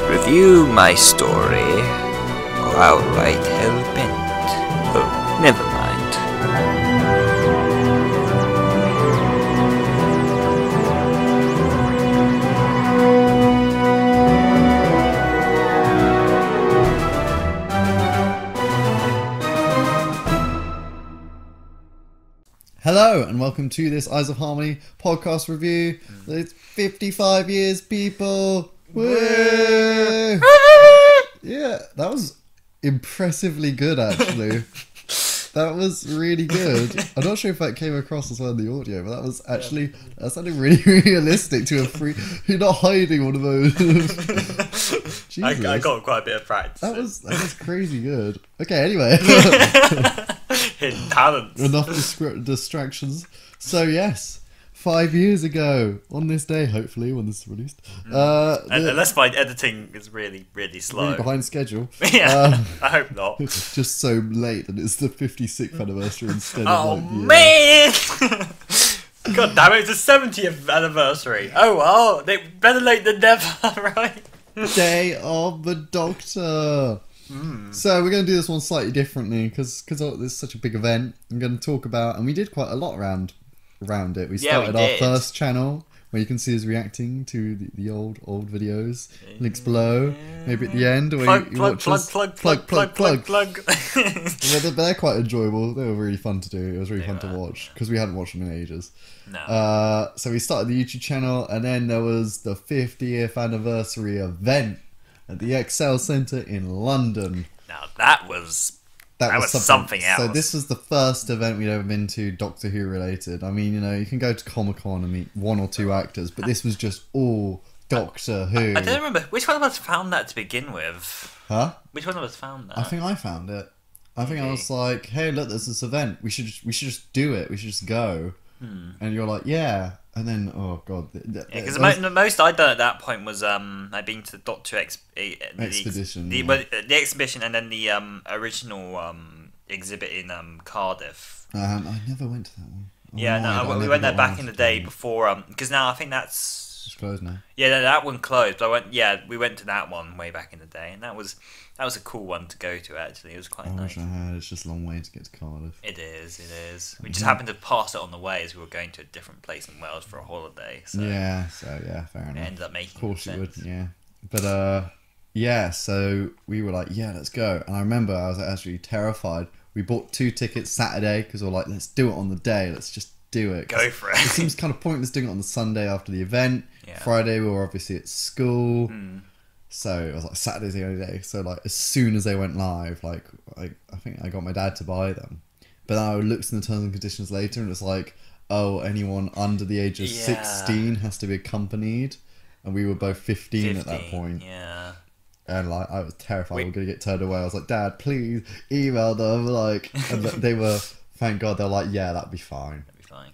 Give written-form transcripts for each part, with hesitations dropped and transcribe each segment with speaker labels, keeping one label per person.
Speaker 1: Review my story, or outright hell-bent. Oh, never mind.
Speaker 2: Hello and welcome to this Eyes of Harmony podcast review. It's 55 years, people. Woo! Yeah, that was impressively good, actually. That was really good. I'm not sure if that came across as well in the audio, but that was actually that sounded really realistic to a free. You're not hiding one of those. Jesus.
Speaker 3: I got quite a bit of practice.
Speaker 2: That was crazy good. Okay, anyway.
Speaker 3: Hidden talents.
Speaker 2: Enough distractions. So yes, 5 years ago on this day, hopefully when this is released.
Speaker 3: Unless my editing is really slow.
Speaker 2: Really behind schedule.
Speaker 3: Yeah, I hope not.
Speaker 2: Just so late that it's the 56th anniversary instead
Speaker 3: Oh
Speaker 2: of
Speaker 3: man! God damn it, it's the 70th anniversary. Oh well, they better late than never, right?
Speaker 2: Day of the Doctor. So we're going to do this one slightly differently because this is such a big event. I'm going to talk about, and we did quite a lot around it. We started our first channel where you can see us reacting to the old videos. Links below, maybe at the end where you watch us. Plug. They're quite enjoyable. They were really fun to do. It was really fun to watch because we hadn't watched them in ages.
Speaker 3: No.
Speaker 2: So we started the YouTube channel, and then there was the 50th anniversary event at the Excel Centre in London.
Speaker 3: Now that was something else.
Speaker 2: So this was the first event we'd ever been to Doctor Who related. I mean, you can go to Comic-Con and meet one or two actors, but this was just all Doctor Who.
Speaker 3: I don't remember which one of us found that to begin with.
Speaker 2: Huh?
Speaker 3: Which one of us found that?
Speaker 2: I think I found it. I think I was like, "Hey, look, there's this event. We should just do it. We should just go." And you're like, "Yeah." And then, oh god,
Speaker 3: because the most I'd done at that point was I'd been to the Doctor
Speaker 2: Expedition,
Speaker 3: the exhibition, and then the original exhibit in Cardiff.
Speaker 2: I never went to that one.
Speaker 3: We went there back in the day before because now I think it's
Speaker 2: closed now.
Speaker 3: Yeah, no, that one closed. But we went to that one way back in the day, and that was a cool one to go to. Actually, it was quite nice.
Speaker 2: I wish I had. It's just a long way to get to Cardiff.
Speaker 3: It is. We just happened to pass it on the way as we were going to a different place in Wales for a holiday. So
Speaker 2: yeah, fair enough.
Speaker 3: It ended up making.
Speaker 2: Of course
Speaker 3: sense.
Speaker 2: You would, yeah. But so we were like, yeah, let's go. And I remember I was actually terrified. We bought 2 tickets Saturday because we were like, let's do it on the day. Let's just do it.
Speaker 3: Go for it.
Speaker 2: It seems kind of pointless doing it on the Sunday after the event.
Speaker 3: Yeah.
Speaker 2: Friday we were obviously at school. So it was like Saturday's the only day. So like as soon as they went live, like I think I got my dad to buy them. But then I looked in the terms and conditions later and it's like, oh, anyone under the age of 16 has to be accompanied. And we were both 15 at that point.
Speaker 3: Yeah.
Speaker 2: And like I was terrified we were going to get turned away. I was like, Dad, please email them. Like, and they were, thank God, they're like, yeah, that'd be fine.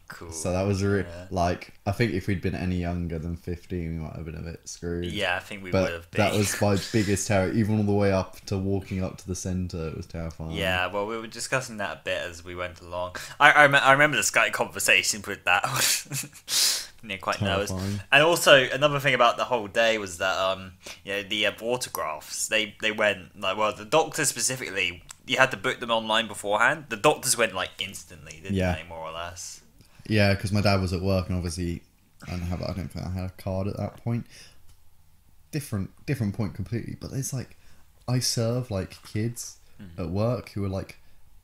Speaker 3: Cool.
Speaker 2: So that was like, I think if we'd been any younger than 15, we might have been a bit screwed.
Speaker 3: Yeah, I think we would have been.
Speaker 2: That was my biggest terror, even all the way up to walking up to the centre. It was terrifying.
Speaker 3: Yeah, well, we were discussing that a bit as we went along. I remember the Skype conversation with that. Quite nervous. And also another thing about the whole day was that the autographs they went like, well, the Doctor specifically, you had to book them online beforehand. The Doctors went like instantly, didn't they, more or less?
Speaker 2: Yeah, because my dad was at work and obviously I don't think I had a card at that point. Different point completely. But it's like I serve like kids at work who are like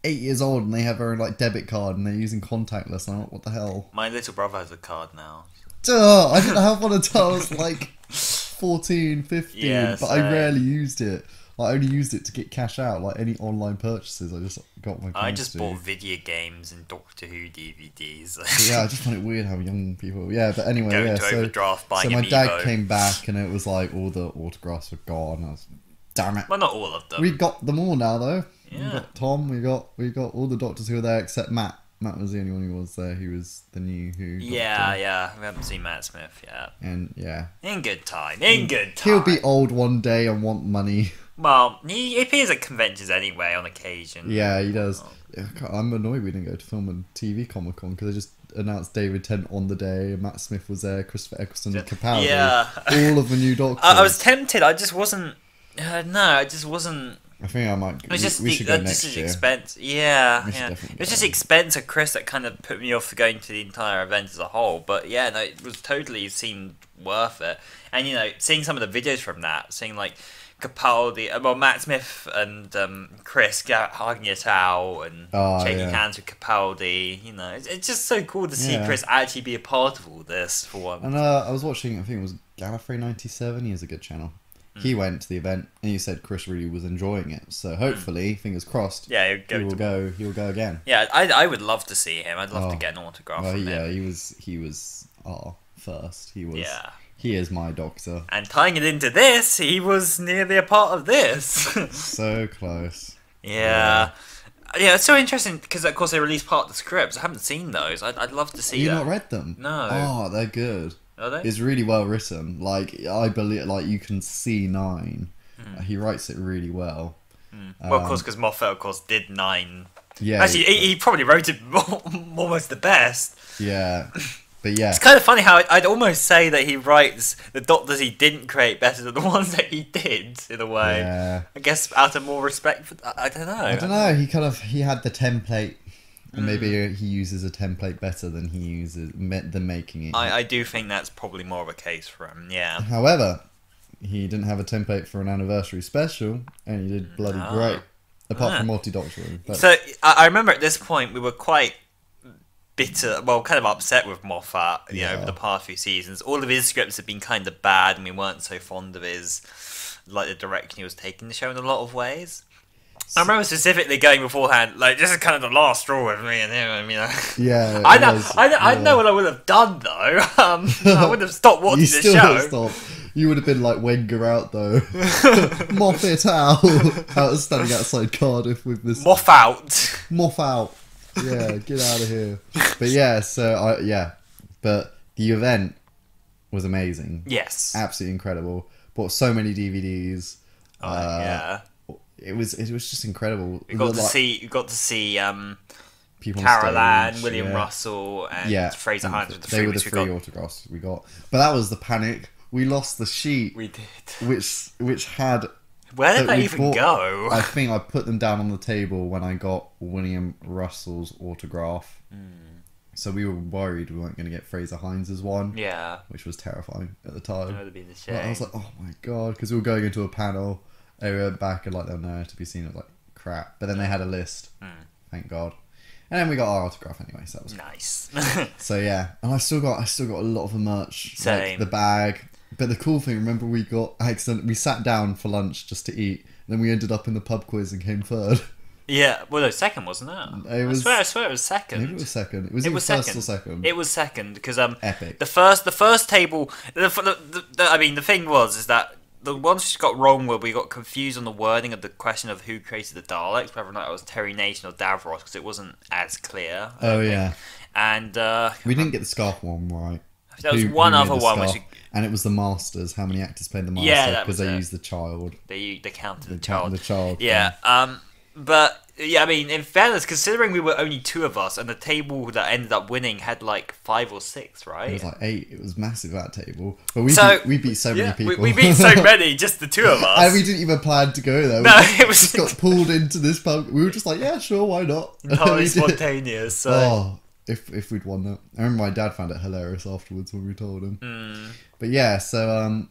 Speaker 2: 8 years old and they have their own like debit card and they're using contactless. And I'm like, what the hell?
Speaker 3: My little brother has a card now.
Speaker 2: Duh, I didn't have one until I was like 14, 15, but I rarely used it. I only used it to get cash out, like any online purchases. I just got my.
Speaker 3: I just bought video games and Doctor Who DVDs.
Speaker 2: Yeah, I just find it weird how young people. Yeah, but anyway,
Speaker 3: Going to overdraft, buying
Speaker 2: so my
Speaker 3: Amiibo.
Speaker 2: dad came back and it was like all the autographs were gone. I was, damn it.
Speaker 3: Well, not all of them.
Speaker 2: We got them all now though.
Speaker 3: Yeah.
Speaker 2: We got Tom. We got all the Doctors who were there except Matt. Matt was the only one who was there. He was the new Who.
Speaker 3: Yeah. We haven't seen Matt Smith yet.
Speaker 2: And yeah.
Speaker 3: In good time.
Speaker 2: He'll be old one day and want money.
Speaker 3: Well, he appears at conventions anyway on occasion.
Speaker 2: Yeah, he does. I'm annoyed we didn't go to film and TV Comic Con because they just announced David Tennant on the day. Matt Smith was there, Christopher Eccleston, Capaldi, all of the new Doctors.
Speaker 3: I was tempted. I just wasn't. No, I just wasn't.
Speaker 2: I think I might.
Speaker 3: It was just
Speaker 2: we should go next year.
Speaker 3: Expense. Yeah,
Speaker 2: We should
Speaker 3: yeah.
Speaker 2: definitely
Speaker 3: It was
Speaker 2: go.
Speaker 3: just expense of Chris that kind of put me off for going to the entire event as a whole. But yeah, no, it was totally seemed worth it. And seeing some of the videos from that, seeing like Capaldi, Matt Smith and Chris hugging it out and shaking hands with Capaldi. It's just so cool to see Chris actually be a part of all this for one.
Speaker 2: And I was watching. I think it was Gallifrey 97. He has a good channel. He went to the event and he said Chris really was enjoying it. So hopefully, fingers crossed,
Speaker 3: yeah,
Speaker 2: he will go again.
Speaker 3: Yeah, I would love to see him. I'd love to get an autograph from him.
Speaker 2: Yeah, he was our first. He was.
Speaker 3: Yeah.
Speaker 2: He is my Doctor.
Speaker 3: And tying it into this, he was nearly a part of this.
Speaker 2: So close.
Speaker 3: Yeah. Yeah, it's so interesting because, of course, they released part of the scripts. I haven't seen those. I'd love to see
Speaker 2: You
Speaker 3: that.
Speaker 2: not read them?
Speaker 3: No.
Speaker 2: Oh, they're good.
Speaker 3: Are they?
Speaker 2: It's really well written. Like, I believe, like, you can see 9. He writes it really well.
Speaker 3: Well, of course, because Moffat, of course, did 9.
Speaker 2: Yeah.
Speaker 3: Actually, he probably wrote it almost the best.
Speaker 2: Yeah. But yeah.
Speaker 3: It's kind of funny how I'd almost say that he writes the Doctors he didn't create better than the ones that he did, in a way.
Speaker 2: Yeah.
Speaker 3: I guess out of more respect for... I don't know.
Speaker 2: I don't know. He had the template. And maybe he uses a template better than he uses than making it.
Speaker 3: I do think that's probably more of a case for him, yeah.
Speaker 2: However, he didn't have a template for an anniversary special, and he did bloody great. Apart from Multi-Doctor.
Speaker 3: So, I remember at this point we were quite bitter, well, kind of upset with Moffat, over the past few seasons. All of his scripts had been kind of bad, and we weren't so fond of the direction he was taking the show in a lot of ways. I remember specifically going beforehand, like, this is kind of the last straw with me and him. I mean,
Speaker 2: yeah,
Speaker 3: I know what I would have done though. I would have stopped watching the show.
Speaker 2: You would have been like Wenger out though, Moffat out standing outside Cardiff with this
Speaker 3: Moff
Speaker 2: out. Yeah, get out of here. But yeah, but the event was amazing.
Speaker 3: Yes,
Speaker 2: absolutely incredible. Bought so many DVDs.
Speaker 3: Yeah.
Speaker 2: It was just incredible.
Speaker 3: You got to see
Speaker 2: people
Speaker 3: Carol
Speaker 2: on stage,
Speaker 3: Ann, William Russell, and Fraser Hines with the
Speaker 2: they were the three autographs we got. But that was the panic. We lost the sheet.
Speaker 3: We did.
Speaker 2: Which had.
Speaker 3: Where did that even go?
Speaker 2: I think I put them down on the table when I got William Russell's autograph. So we were worried we weren't going to get Fraser Hines' one.
Speaker 3: Yeah.
Speaker 2: Which was terrifying at the time.
Speaker 3: That would have been a shame.
Speaker 2: I was like, oh my god, because we were going into a panel. They went back and like they're nowhere to be seen. It was like crap. But then they had a list. Thank God. And then we got our autograph anyway, so that was
Speaker 3: nice.
Speaker 2: So yeah, and I still got a lot of the merch,
Speaker 3: Same.
Speaker 2: like the bag. But the cool thing, remember, we sat down for lunch just to eat. And then we ended up in the pub quiz and came third.
Speaker 3: Yeah, well, no, second wasn't it? I swear it was second.
Speaker 2: Maybe it was second. It was first or second.
Speaker 3: It was second because
Speaker 2: epic.
Speaker 3: The first table. The thing is that the ones we got wrong were we got confused on the wording of the question of who created the Daleks, whether or not it was Terry Nation or Davros, because it wasn't as clear.
Speaker 2: Yeah.
Speaker 3: And
Speaker 2: we didn't get the scarf one right.
Speaker 3: There was one other one which.
Speaker 2: And it was the Masters. How many actors played the Master?
Speaker 3: Yeah,
Speaker 2: because they used the child.
Speaker 3: They counted the
Speaker 2: child.
Speaker 3: Yeah. But yeah, I mean, in fairness, considering we were only 2 of us, and the table that ended up winning had like 5 or 6, right?
Speaker 2: It was like 8. It was massive, that table. But we beat so many people.
Speaker 3: We beat so many, just the 2 of us.
Speaker 2: And we didn't even plan to go there.
Speaker 3: It was
Speaker 2: just got pulled into this pub. We were just like, yeah, sure, why not?
Speaker 3: Totally spontaneous. So.
Speaker 2: Oh, if we'd won that. I remember my dad found it hilarious afterwards when we told him. But yeah, so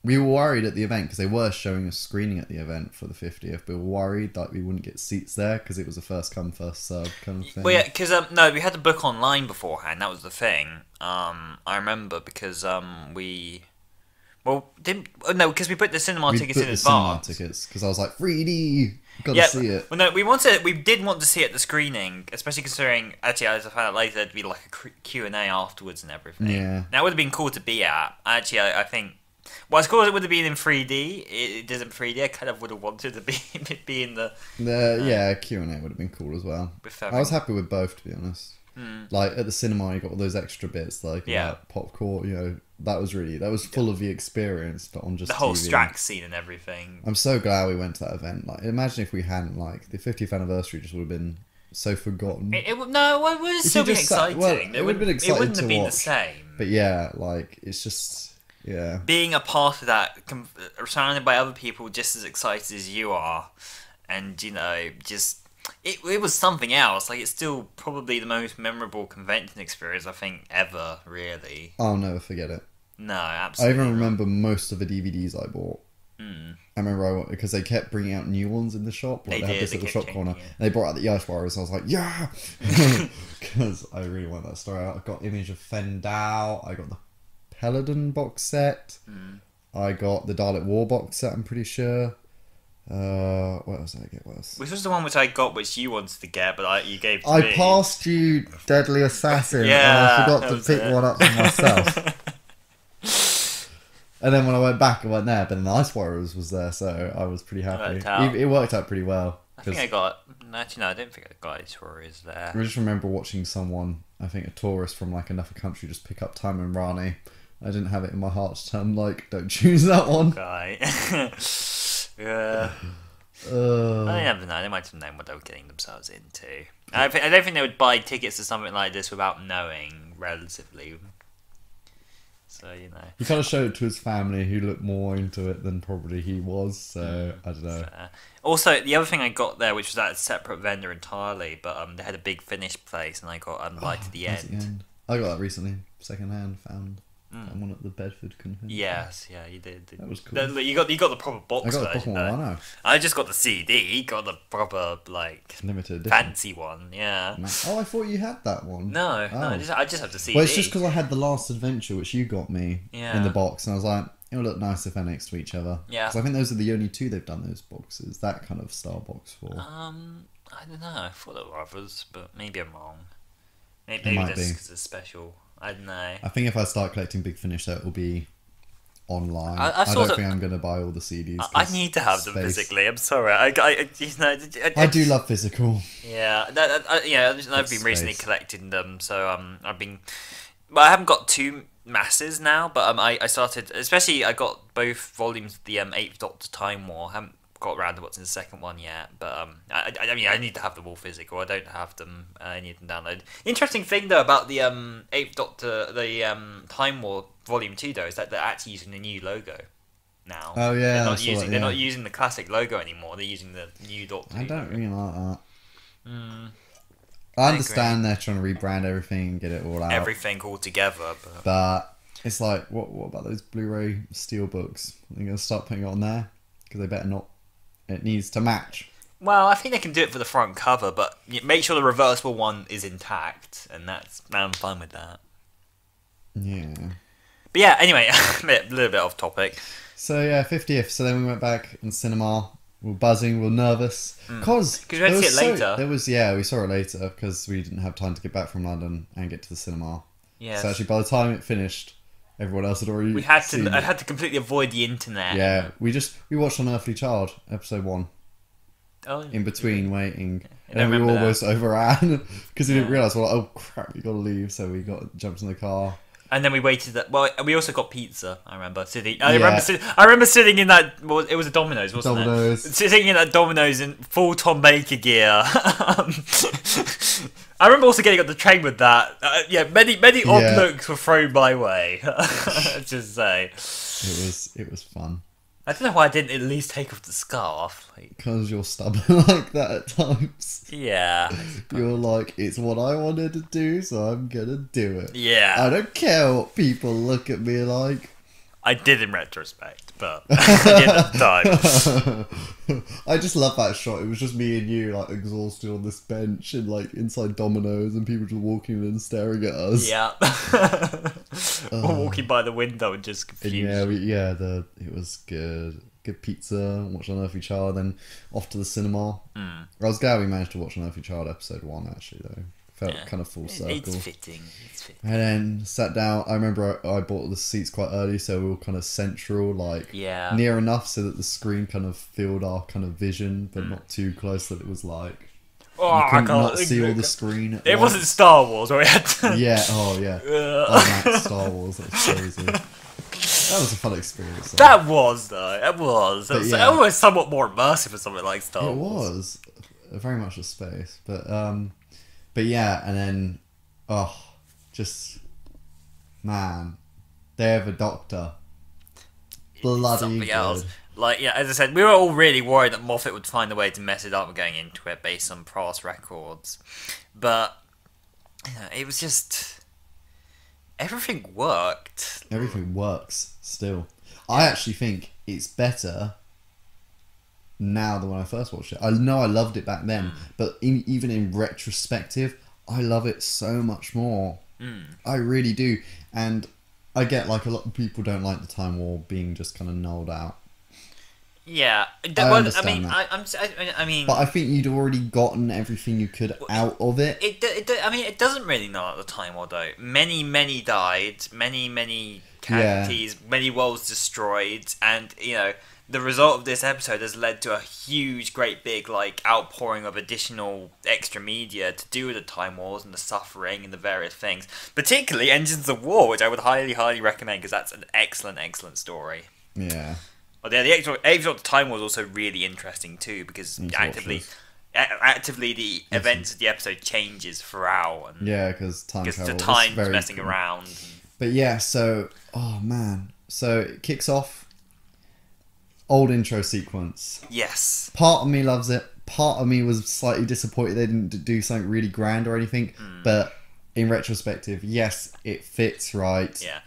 Speaker 2: we were worried at the event because they were showing a screening at the event for the 50th, but we were worried that we wouldn't get seats there because it was a first come first served kind of thing.
Speaker 3: Well, yeah, because no, we had to book online beforehand. That was the thing. I remember because we put the cinema tickets in advance.
Speaker 2: Cinema tickets because I was like 3D. Gotta see it.
Speaker 3: Well, no, we did want to see it at the screening, especially considering, actually, as I found out later, there'd be like a Q&A afterwards and everything.
Speaker 2: Yeah.
Speaker 3: Now, it would have been cool to be at. Actually, I think, well, as cool as it would have been in 3D, it isn't 3D. I kind of would have wanted to be in the...
Speaker 2: yeah, Q&A would have been cool as well. I was happy with both, to be honest. Like, at the cinema, you got all those extra bits, like popcorn, that was full of the experience, but on just
Speaker 3: the whole
Speaker 2: TV.
Speaker 3: Strax scene and everything.
Speaker 2: I'm so glad we went to that event. Like, imagine if we hadn't, like, the 50th anniversary just would have been so forgotten.
Speaker 3: No, it would
Speaker 2: If
Speaker 3: still
Speaker 2: you
Speaker 3: be
Speaker 2: just sat-
Speaker 3: exciting.
Speaker 2: well, it would have been
Speaker 3: It
Speaker 2: exciting
Speaker 3: wouldn't
Speaker 2: to
Speaker 3: have been the
Speaker 2: watch.
Speaker 3: same.
Speaker 2: But yeah, like it's just
Speaker 3: Being a part of that, surrounded by other people just as excited as you are, and just it was something else. Like, it's still probably the most memorable convention experience I think ever. Really,
Speaker 2: I'll never forget it.
Speaker 3: no,
Speaker 2: I
Speaker 3: absolutely.
Speaker 2: even
Speaker 3: not.
Speaker 2: remember most of the DVDs I bought. I remember because they kept bringing out new ones in the shop. Like
Speaker 3: They
Speaker 2: they had
Speaker 3: did,
Speaker 2: this
Speaker 3: they
Speaker 2: little
Speaker 3: kept
Speaker 2: shop corner.
Speaker 3: changing it.
Speaker 2: And they brought out the Ice Warriors. And I was like, yeah, because I really want that story. I got Image of Fendal. I got the Peladon box set. I got the Dalek War box set. I'm pretty sure. What else did I get? What else?
Speaker 3: Which was the one which I got, which you wanted to get, but you gave to
Speaker 2: I
Speaker 3: me.
Speaker 2: passed you Deadly Assassin,
Speaker 3: Yeah,
Speaker 2: and I
Speaker 3: that
Speaker 2: forgot to
Speaker 3: was
Speaker 2: pick
Speaker 3: it.
Speaker 2: one up for myself. And then when I went back, I went there, but then the Ice Warriors was there, so I was pretty happy.
Speaker 3: Worked out.
Speaker 2: It worked out pretty well.
Speaker 3: I think
Speaker 2: 'cause
Speaker 3: I got. Actually, no, I don't think I got Ice Warriors there.
Speaker 2: I just remember watching someone, I think a tourist from like another country, just pick up Time and Rani. I didn't have it in my heart to tell him, like, don't choose that one.
Speaker 3: Guy. Yeah. I never know. They might have known what they were getting themselves into. I don't think they would buy tickets to something like this without knowing, relatively. So,
Speaker 2: He kind of showed it to his family, who looked more into it than probably he was, so I don't know.
Speaker 3: Also, the other thing I got there, which was at a separate vendor entirely, but they had a Big Finish place, and I got Light at the
Speaker 2: That's
Speaker 3: End.
Speaker 2: I got that recently, second hand, found one at the Bedford convention.
Speaker 3: Yes, yeah, you did.
Speaker 2: That was cool.
Speaker 3: You got the proper box
Speaker 2: I got the
Speaker 3: version.
Speaker 2: proper one,
Speaker 3: though.
Speaker 2: I know.
Speaker 3: I just got the CD. He got the proper
Speaker 2: Limited edition.
Speaker 3: fancy one. Yeah.
Speaker 2: Oh, I thought you had that one.
Speaker 3: No,
Speaker 2: Oh.
Speaker 3: I just have the CD.
Speaker 2: Well, it's just because I had the Last Adventure, which you got me
Speaker 3: Yeah.
Speaker 2: in the box, and I was like, it'll look nice if they're next to each other.
Speaker 3: Yeah.
Speaker 2: 'Cause I think those are the only two they've done those boxes, that kind of style box for.
Speaker 3: I don't know. I thought there were others, but maybe I'm wrong.
Speaker 2: It
Speaker 3: Maybe
Speaker 2: might
Speaker 3: just
Speaker 2: be.
Speaker 3: because it's special. I don't know.
Speaker 2: I think if I start collecting Big Finish, that will be online.
Speaker 3: I've
Speaker 2: I don't
Speaker 3: sort of-
Speaker 2: think I'm going to buy all the CDs.
Speaker 3: I
Speaker 2: 'cause
Speaker 3: need to have them
Speaker 2: space.
Speaker 3: physically. I'm sorry. I
Speaker 2: I do love physical.
Speaker 3: Yeah, I've been recently
Speaker 2: space.
Speaker 3: collecting them, so I've been. Well, I haven't got two masses now, but I started. Especially, I got both volumes of the Eighth Doctor Time War. I haven't got around to what's in the second one yet, but I mean, I need to have them all physical. I don't have them. I need them downloaded. Interesting thing though about the Eighth Doctor, the Time War Volume 2 though, is that they're actually using the new logo now.
Speaker 2: Oh, yeah, I saw that,
Speaker 3: they're
Speaker 2: yeah.
Speaker 3: not using the classic logo anymore. They're using the new Doctor.
Speaker 2: I don't really like that.
Speaker 3: I
Speaker 2: I understand they're trying to rebrand everything and get it all out.
Speaker 3: everything all together, but
Speaker 2: But it's like, what about those Blu-ray steelbooks? They're going to start putting it on there? Because they better not. It needs to match.
Speaker 3: well, I think they can do it for the front cover, but make sure the reversible one is intact, and I'm fine with that.
Speaker 2: Yeah.
Speaker 3: But yeah, anyway, a little bit off topic.
Speaker 2: So yeah, 50th. So then we went back in cinema. We were buzzing, we were nervous. Because
Speaker 3: we had to see it later.
Speaker 2: We saw it later because we didn't have time to get back from London and get to the cinema.
Speaker 3: Yeah,
Speaker 2: So actually by the time it finished, everyone else had already
Speaker 3: we had
Speaker 2: seen
Speaker 3: to. I
Speaker 2: it.
Speaker 3: had to completely avoid the internet.
Speaker 2: Yeah, we watched Unearthly Child, episode 1,
Speaker 3: Oh,
Speaker 2: in between waiting.
Speaker 3: I don't
Speaker 2: And we
Speaker 3: remember that.
Speaker 2: almost overran because we didn't realise, we're like, oh crap, we gotta leave. So we jumped in the car.
Speaker 3: and then we waited. Well, we also got pizza. I remember sitting. I
Speaker 2: Yeah.
Speaker 3: remember sitting in that. Well, it was a Domino's, wasn't
Speaker 2: Domino's.
Speaker 3: it? Sitting in that Domino's in full Tom Baker gear. I remember also getting on the train with that. Many odd
Speaker 2: Yeah.
Speaker 3: looks were thrown my way. Let's just say.
Speaker 2: It was fun.
Speaker 3: I don't know why I didn't at least take off the scarf.
Speaker 2: Because you're stubborn like that at times.
Speaker 3: Yeah.
Speaker 2: You're like, it's what I wanted to do, so I'm gonna do it.
Speaker 3: Yeah.
Speaker 2: I don't care what people look at me like.
Speaker 3: I did in retrospect, but I did at the time.
Speaker 2: I just love that shot. It was just me and you, like, exhausted on this bench and, like, inside Domino's, and people just walking in and staring at us.
Speaker 3: Yeah. Or walking by the window and just
Speaker 2: And
Speaker 3: confused.
Speaker 2: it was good. Good pizza, watched Unearthly Child, then off to the cinema. I was glad we managed to watch Unearthly Child episode 1, actually, though. Felt kind of full circle.
Speaker 3: It's fitting.
Speaker 2: And then sat down. I remember I bought the seats quite early, so we were kind of central, like
Speaker 3: Yeah.
Speaker 2: near enough so that the screen kind of filled our kind of vision, but not too close that it was like
Speaker 3: Oh,
Speaker 2: you
Speaker 3: I
Speaker 2: couldn't
Speaker 3: can't
Speaker 2: not see all the screen. At
Speaker 3: It
Speaker 2: once.
Speaker 3: wasn't Star Wars, where we had to...
Speaker 2: Yeah. Oh yeah. IMAX Star Wars. That was crazy. That was a fun experience. Though.
Speaker 3: That was, though. It was. It was
Speaker 2: yeah.
Speaker 3: almost somewhat more immersive for something like Star
Speaker 2: It
Speaker 3: Wars.
Speaker 2: was. very much a space. But yeah, and then just man, they have a Doctor. Bloody
Speaker 3: Something
Speaker 2: good.
Speaker 3: else. Like, yeah, as I said, we were all really worried that Moffat would find a way to mess it up going into it based on past records. But, you know, it was just... Everything worked.
Speaker 2: Everything works still. I actually think it's better now than when I first watched it. I know I loved it back then, but even in retrospective, I love it so much more. I really do. And I get like a lot of people don't like the Time War being just kind of nulled out.
Speaker 3: Yeah,
Speaker 2: I understand
Speaker 3: that. I mean,
Speaker 2: but I think you'd already gotten everything you could out of it.
Speaker 3: I mean, it doesn't really know at the time, although many died, many casualties, many worlds destroyed, and you know the result of this episode has led to a huge, great big like outpouring of additional extra media to do with the Time Wars and the suffering and the various things, particularly Engines of War, which I would highly recommend because that's an excellent story.
Speaker 2: Yeah.
Speaker 3: Well, yeah, the Age of Time was also really interesting too because actively the events of the episode changes throughout. And
Speaker 2: yeah, because
Speaker 3: the time's messing around.
Speaker 2: But yeah, so so it kicks off. Old intro sequence.
Speaker 3: Yes.
Speaker 2: Part of me loves it. Part of me was slightly disappointed they didn't do something really grand or anything. But in retrospective, yes, it fits right.
Speaker 3: Yeah.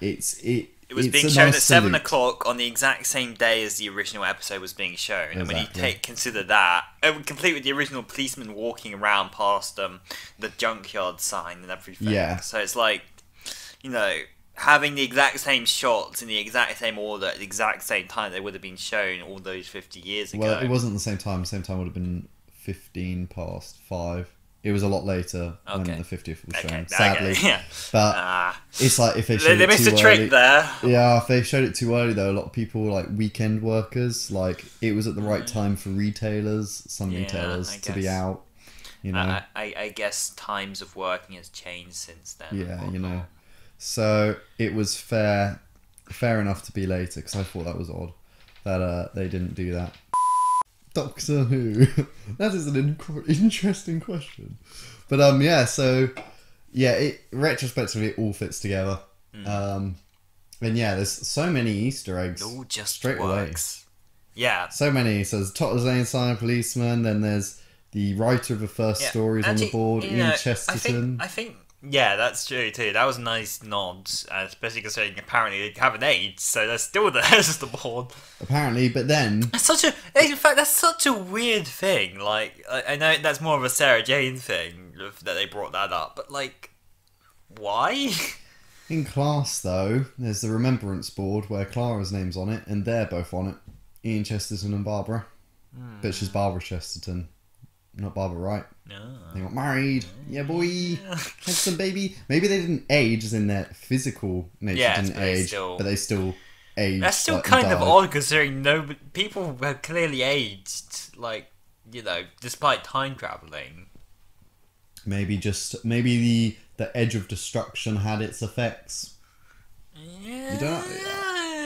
Speaker 2: It
Speaker 3: was being shown at 7 o'clock on the exact same day as the original episode was being shown.
Speaker 2: Exactly.
Speaker 3: And when you consider that, complete with the original policeman walking around past the junkyard sign and everything.
Speaker 2: Yeah.
Speaker 3: So it's like, you know, having the exact same shots in the exact same order at the exact same time they would have been shown all those 50 years ago.
Speaker 2: Well, it wasn't the same time. The same time would have been 15 past 5. It was a lot later when the 50th was shown, sadly.
Speaker 3: Yeah.
Speaker 2: But it's like if they showed
Speaker 3: they
Speaker 2: it
Speaker 3: missed
Speaker 2: too
Speaker 3: a trick
Speaker 2: early,
Speaker 3: there.
Speaker 2: Yeah, if they showed it too early though, a lot of people like weekend workers, like it was at the right time for retailers, retailers to be out. You know,
Speaker 3: I guess times of working has changed since then.
Speaker 2: Yeah, you know. So it was fair enough to be later because I thought that was odd that they didn't do that. Doctor Who. That is an interesting question. But retrospectively it all fits together. And yeah, there's so many Easter eggs.
Speaker 3: It all just
Speaker 2: straight
Speaker 3: works. Away. Yeah.
Speaker 2: So many. So there's Totter Zane Sign Policeman, then there's the writer of the first stories on the board, Ian Chesterton.
Speaker 3: I think yeah, that's true too. That was a nice nod, especially considering apparently they haven't aged, so they're still there as the board.
Speaker 2: Apparently, but then
Speaker 3: that's such a weird thing. Like I know that's more of a Sarah Jane thing that they brought that up, but like, why?
Speaker 2: In Class though, there's the Remembrance board where Clara's name's on it, and they're both on it. Ian Chesterton and Barbara, but she's Barbara Chesterton, not Barbara Wright.
Speaker 3: No.
Speaker 2: They got married. Yeah, boy. Had some baby. Maybe they didn't age as in their physical nature didn't age, but they still aged.
Speaker 3: That's still kind of odd considering people have clearly aged, like, you know, despite time travelling.
Speaker 2: Maybe the Edge of Destruction had its effects.
Speaker 3: Yeah.
Speaker 2: You don't.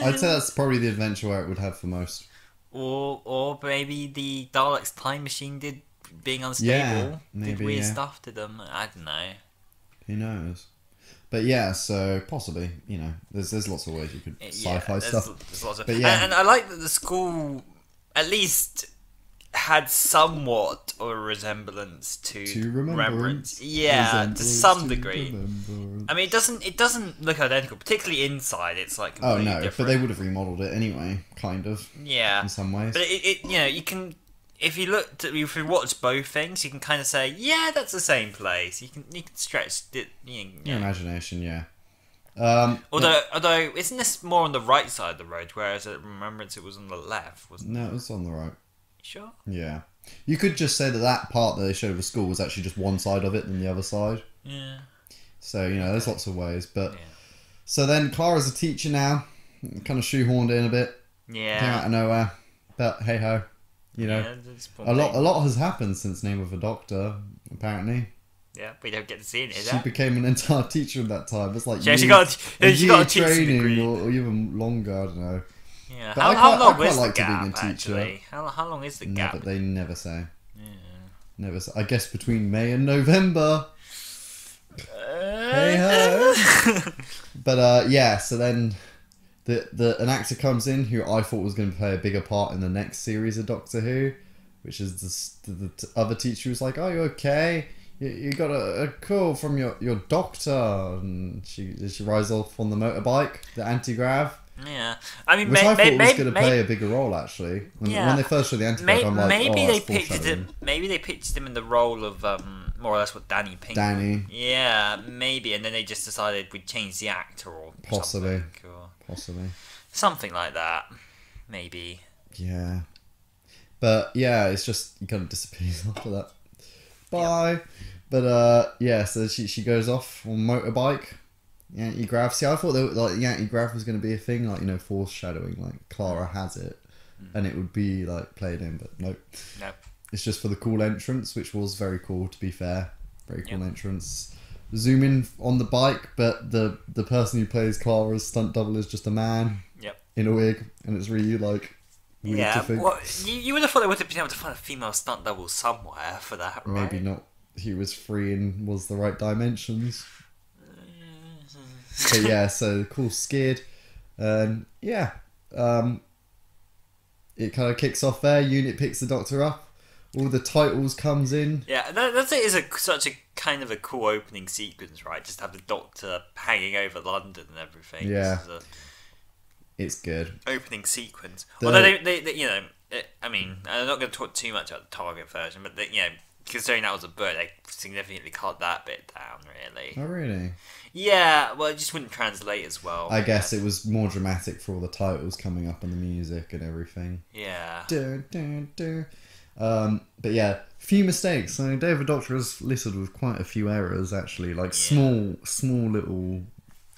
Speaker 2: I'd say that's probably the adventure where it would have for most.
Speaker 3: Or maybe the Daleks' time machine did. Being unstable, did weird stuff to them. I don't know.
Speaker 2: Who knows? But yeah, so possibly, you know, there's lots of ways you could sci-fi stuff.
Speaker 3: There's lots of,
Speaker 2: but yeah,
Speaker 3: and I like that the school at least had somewhat of a resemblance to Remembrance. Yeah, to some degree. I mean, it doesn't look identical, particularly inside. It's like completely different.
Speaker 2: But they would have remodeled it anyway, kind of.
Speaker 3: Yeah,
Speaker 2: in some ways.
Speaker 3: But it you know, you can. If you watch both things, you can kind of say, yeah, that's the same place. You can stretch it,
Speaker 2: your imagination, yeah.
Speaker 3: Although isn't this more on the right side of the road, whereas at Remembrance it was on the left, wasn't it?
Speaker 2: No, it was on the right.
Speaker 3: Sure.
Speaker 2: Yeah, you could just say that part that they showed of the school was actually just one side of it than the other side.
Speaker 3: Yeah.
Speaker 2: So you know, there's lots of ways, but so then Clara's a teacher now, kind of shoehorned in a bit.
Speaker 3: Yeah.
Speaker 2: Came out of nowhere, but hey ho. You know, a lot has happened since Name of a Doctor, apparently.
Speaker 3: Yeah, we don't get to see it.
Speaker 2: She became an entire teacher at that time. It's like
Speaker 3: she got a training
Speaker 2: or even longer. I don't know.
Speaker 3: Yeah,
Speaker 2: but
Speaker 3: how long
Speaker 2: I
Speaker 3: is
Speaker 2: like
Speaker 3: the gap?
Speaker 2: Being a teacher.
Speaker 3: Actually, how long is the gap?
Speaker 2: But they never say.
Speaker 3: Yeah.
Speaker 2: Never. I guess between May and November. Hey ho. But yeah, so then an actor comes in who I thought was going to play a bigger part in the next series of Doctor Who, which is the other teacher who's like, "Oh, you okay? You got a call from your doctor," and she rides off on the motorbike, the anti-grav.
Speaker 3: Yeah, I mean,
Speaker 2: which I thought was going to play a bigger role actually. When they first showed the anti-grav, I'm like,
Speaker 3: maybe
Speaker 2: oh,
Speaker 3: they pictured him. Maybe they pictured him in the role of more or less what Danny Pink.
Speaker 2: Danny.
Speaker 3: Yeah, maybe, and then they just decided we'd change the actor or
Speaker 2: possibly,
Speaker 3: possibly something like that. Maybe.
Speaker 2: Yeah, but yeah, it's just he kind of disappears after that. Bye. Yep. But yeah, so she goes off on motorbike. Anti-grav. See, I thought that like the anti-grav was going to be a thing, like, you know, foreshadowing, like Clara has it, and it would be like played in, but nope.
Speaker 3: Nope.
Speaker 2: It's just for the cool entrance, which was very cool. To be fair, very cool entrance. Zoom in on the bike, but the person who plays Clara's stunt double is just a man.
Speaker 3: Yep.
Speaker 2: In a wig, and it's really like.
Speaker 3: Yeah. To think. Well, you would have thought they would have been able to find a female stunt double somewhere for that, right?
Speaker 2: Maybe not. He was free and was the right dimensions. But yeah, so cool skid, and yeah, it kind of kicks off there. Unit picks the Doctor up. All the titles comes in.
Speaker 3: Yeah, that is such a kind of a cool opening sequence, right? Just have the Doctor hanging over London and everything.
Speaker 2: Yeah, it's good.
Speaker 3: Opening sequence. Although they you know, I mean, I'm not going to talk too much about the Target version, but you know, considering that was a book, they significantly cut that bit down, really.
Speaker 2: Oh, really?
Speaker 3: Yeah, well, it just wouldn't translate as well.
Speaker 2: I guess it was more dramatic for all the titles coming up and the music and everything.
Speaker 3: Yeah.
Speaker 2: But yeah, few mistakes. So David Doctor is listed with quite a few errors, actually. Like small little.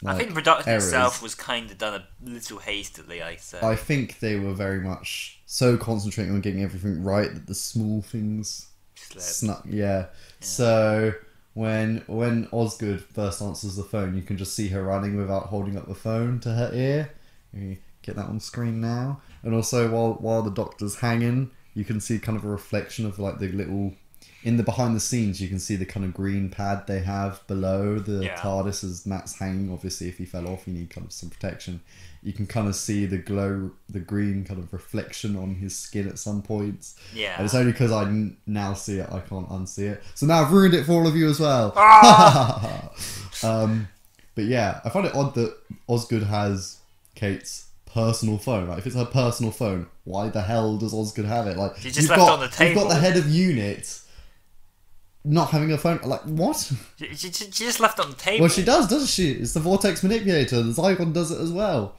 Speaker 2: Like,
Speaker 3: I think the production
Speaker 2: errors.
Speaker 3: itself was kind of done a little hastily, I say.
Speaker 2: I think they were very much so concentrating on getting everything right that the small things snuck. Yeah. So when Osgood first answers the phone, you can just see her running without holding up the phone to her ear. You get that on screen now. And also while the Doctor's hanging, you can see kind of a reflection of like the little. In the behind the scenes, you can see the kind of green pad they have below the TARDIS as Matt's hanging. Obviously, if he fell off, you need kind of some protection. You can kind of see the green kind of reflection on his skin at some points.
Speaker 3: Yeah.
Speaker 2: And it's only because I now see it, I can't unsee it. So now I've ruined it for all of you as well. But yeah, I find it odd that Osgood has Kate's personal phone. Like, if it's her personal phone, why the hell does Osgood have it? Like,
Speaker 3: you just left it on the table.
Speaker 2: You've got the head of unit not having a phone. Like, what?
Speaker 3: She just left it on the table.
Speaker 2: Well, she does, doesn't she? It's the vortex manipulator. The Zygon does it as well.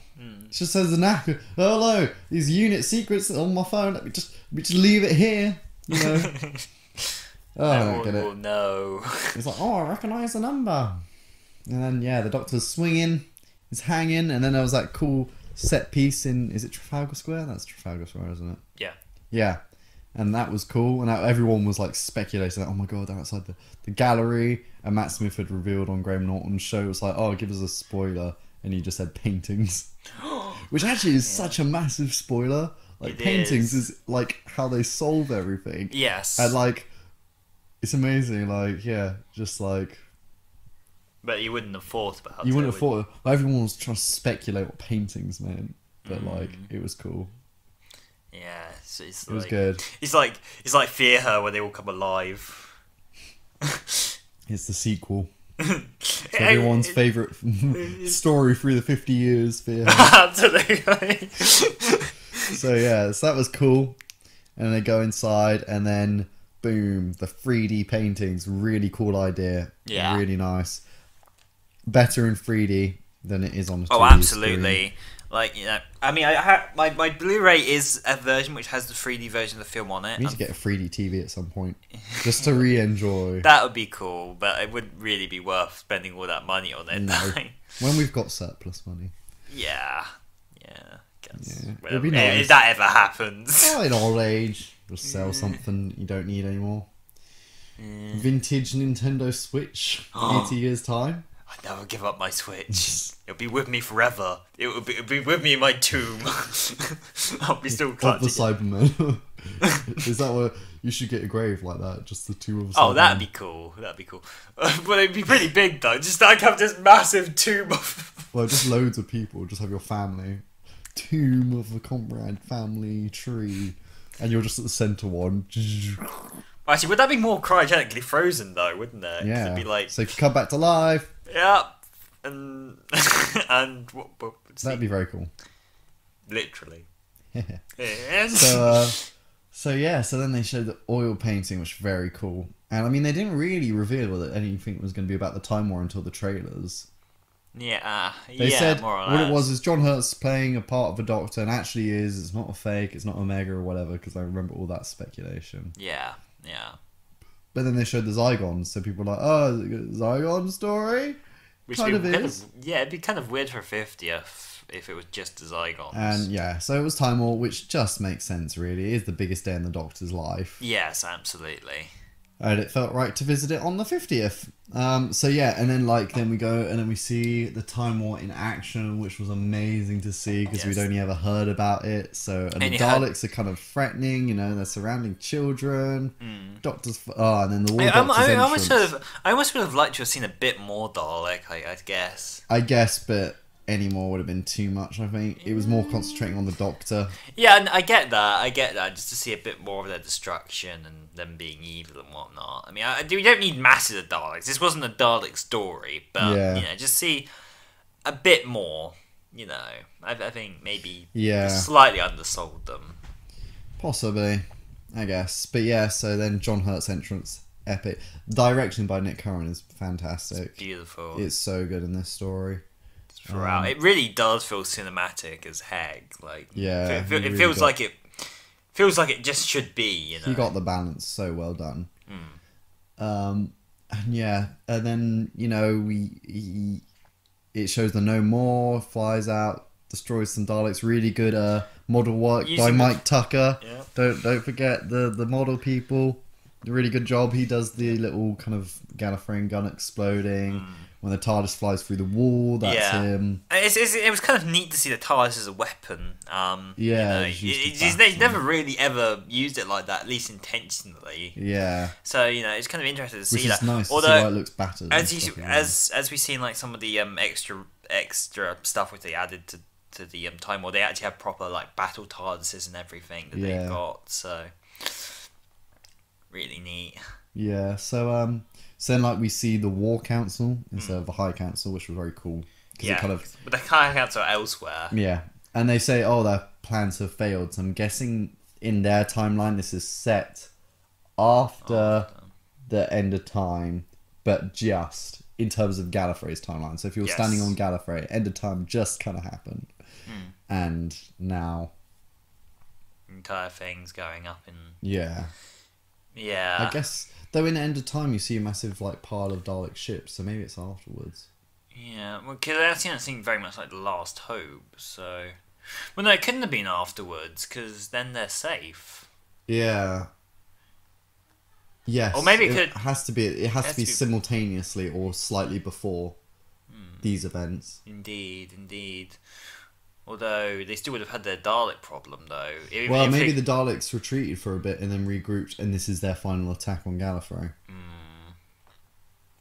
Speaker 2: She just says the knack. Oh, hello, these unit secrets on my phone. Let me just leave it here. You know. Oh, I don't get it.
Speaker 3: No.
Speaker 2: It's like, oh, I recognise the number. And then yeah, the Doctor's swinging, he's hanging, and then there was that cool set piece in. Is it Trafalgar Square? That's Trafalgar Square, isn't it?
Speaker 3: Yeah.
Speaker 2: Yeah. And that was cool, and everyone was like speculating, like, oh my god, they're outside the gallery. And Matt Smith had revealed on Graham Norton's show, it was like, oh, give us a spoiler, and he just said paintings, which actually is such a massive spoiler. Like, paintings is like how they solve everything.
Speaker 3: Yes.
Speaker 2: And like, it's amazing. Like, yeah, just like.
Speaker 3: But you wouldn't have thought about it.
Speaker 2: You wouldn't have thought. Like, everyone was trying to speculate what paintings meant, but like, it was cool.
Speaker 3: Yeah, so it
Speaker 2: was good.
Speaker 3: It's like Fear Her when they all come alive.
Speaker 2: It's the sequel. It's everyone's favourite story through the 50 years. Fear Her.
Speaker 3: Absolutely.
Speaker 2: So yeah, so that was cool. And they go inside, and then boom, the 3D paintings. Really cool idea.
Speaker 3: Yeah.
Speaker 2: Really nice. Better in 3D than it is on the 2D
Speaker 3: Oh, absolutely.
Speaker 2: Screen.
Speaker 3: Like, you know, I mean, my Blu-ray is a version which has the 3D version of the film on it.
Speaker 2: We need to get a 3D TV at some point, just to re-enjoy.
Speaker 3: That would be cool, but it wouldn't really be worth spending all that money on it.
Speaker 2: No. When we've got surplus money.
Speaker 3: Yeah. Guess.
Speaker 2: Yeah.
Speaker 3: Well,
Speaker 2: It'd be nice.
Speaker 3: if that ever happens.
Speaker 2: Oh, in old age, just sell something you don't need anymore. Vintage Nintendo Switch, 80 years time.
Speaker 3: I never give up my Switch. It'll be with me forever. It'll be with me in my tomb. I'll be still
Speaker 2: Of
Speaker 3: clutching
Speaker 2: the
Speaker 3: it.
Speaker 2: Cybermen. Is that what you should get a grave like that? Just the two of us.
Speaker 3: Oh, that'd be cool. That'd be cool. But it'd be pretty big though. Just like have this massive tomb of.
Speaker 2: Well, just loads of people. Just have your family. Tomb of the comrade family tree. And you're just at the centre one.
Speaker 3: Actually, would that be more cryogenically frozen though? Wouldn't it? 'Cause
Speaker 2: Yeah.
Speaker 3: It'd be like,
Speaker 2: So you can come back to life.
Speaker 3: yeah, and and what?
Speaker 2: That'd be very cool.
Speaker 3: Literally.
Speaker 2: So, so then they showed the oil painting, which was very cool. And I mean, they didn't really reveal that anything was going to be about the Time War until the trailers.
Speaker 3: Yeah,
Speaker 2: They said
Speaker 3: more or
Speaker 2: what
Speaker 3: less.
Speaker 2: it was is John Hurt's playing a part of a Doctor, and actually it's not a fake, it's not Omega or whatever, because I remember all that speculation.
Speaker 3: Yeah.
Speaker 2: But then they showed the Zygons, so people were like, oh, is it a Zygon story?
Speaker 3: Which
Speaker 2: Kind
Speaker 3: would
Speaker 2: of
Speaker 3: be
Speaker 2: is.
Speaker 3: yeah, it'd be kind of weird for 50th if it was just a Zygons.
Speaker 2: And yeah, so it was Time War, which just makes sense, really. It is the biggest day in the Doctor's life.
Speaker 3: Yes, absolutely.
Speaker 2: And it felt right to visit it on the 50th. So yeah, and then we go and then we see the Time War in action, which was amazing to see because we'd
Speaker 3: Yes.
Speaker 2: only ever heard about it. So and the
Speaker 3: you had-
Speaker 2: Daleks are kind of threatening, you know, they're surrounding children. Doctors, and then the War
Speaker 3: I
Speaker 2: Doctor's
Speaker 3: almost
Speaker 2: entrance.
Speaker 3: would have liked to have seen a bit more Dalek, I guess.
Speaker 2: I guess, but any more would have been too much. I think it was more concentrating on the Doctor.
Speaker 3: Yeah, and I get that, just to see a bit more of their destruction and them being evil and whatnot. I mean, we don't need masses of Daleks. This wasn't a Dalek story, but,
Speaker 2: Yeah.
Speaker 3: you know, just see a bit more, you know. I think maybe
Speaker 2: Yeah.
Speaker 3: slightly undersold them.
Speaker 2: Possibly, I guess. But yeah, so then John Hurt's entrance, epic. Direction by Nick Curran is fantastic.
Speaker 3: Beautiful.
Speaker 2: It's so good in this story.
Speaker 3: Throughout. It really does feel cinematic as heck. Like,
Speaker 2: Yeah,
Speaker 3: it
Speaker 2: he really
Speaker 3: feels
Speaker 2: got-
Speaker 3: like it just should be. You know,
Speaker 2: He got the balance so well done.
Speaker 3: Hmm.
Speaker 2: And yeah, and then you know it shows the No More, flies out, destroys some Daleks. Really good model work by
Speaker 3: Using the-
Speaker 2: Mike Tucker.
Speaker 3: Yeah.
Speaker 2: Don't forget the model people. Really good job. He does the little kind of Gallifreyan gun exploding when the TARDIS flies through the wall. That's
Speaker 3: Yeah.
Speaker 2: him.
Speaker 3: It was kind of neat to see the TARDIS as a weapon.
Speaker 2: Yeah,
Speaker 3: you
Speaker 2: it's used to
Speaker 3: he's
Speaker 2: battle.
Speaker 3: never really ever used it like that, at least intentionally.
Speaker 2: Yeah,
Speaker 3: So you know, it's kind of interesting to see
Speaker 2: which is
Speaker 3: that.
Speaker 2: nice to see
Speaker 3: Although,
Speaker 2: why it looks battered.
Speaker 3: as
Speaker 2: and
Speaker 3: you
Speaker 2: stuff as well.
Speaker 3: as we've seen, like some of the extra stuff which they added to the Time War, they actually have proper like battle TARDISes and everything that
Speaker 2: Yeah.
Speaker 3: they've got. So really neat.
Speaker 2: Yeah, so then like we see the War Council instead of the High Council, which was very cool. 'Cause
Speaker 3: Yeah,
Speaker 2: it kind of,
Speaker 3: but they can't cancel elsewhere.
Speaker 2: yeah, and they say, oh, their plans have failed. So I'm guessing in their timeline this is set after the end of time, but just in terms of Gallifrey's timeline. So if you're
Speaker 3: Yes.
Speaker 2: standing on Gallifrey, end of time just kind of happened, and now,
Speaker 3: Entire things going up in
Speaker 2: yeah.
Speaker 3: yeah.
Speaker 2: I guess though in End of Time you see a massive like pile of Dalek ships, so maybe it's afterwards.
Speaker 3: Yeah, well, because I don't think very much like The Last Hope, so... Well, no, it couldn't have been afterwards, because then they're safe.
Speaker 2: Yeah. Yes.
Speaker 3: Or maybe it could-
Speaker 2: has to be. It has to be
Speaker 3: to be-
Speaker 2: simultaneously or slightly before these events.
Speaker 3: Indeed. Although, they still would have had their Dalek problem, though.
Speaker 2: Well, maybe the Daleks retreated for a bit and then regrouped, and this is their final attack on Gallifrey.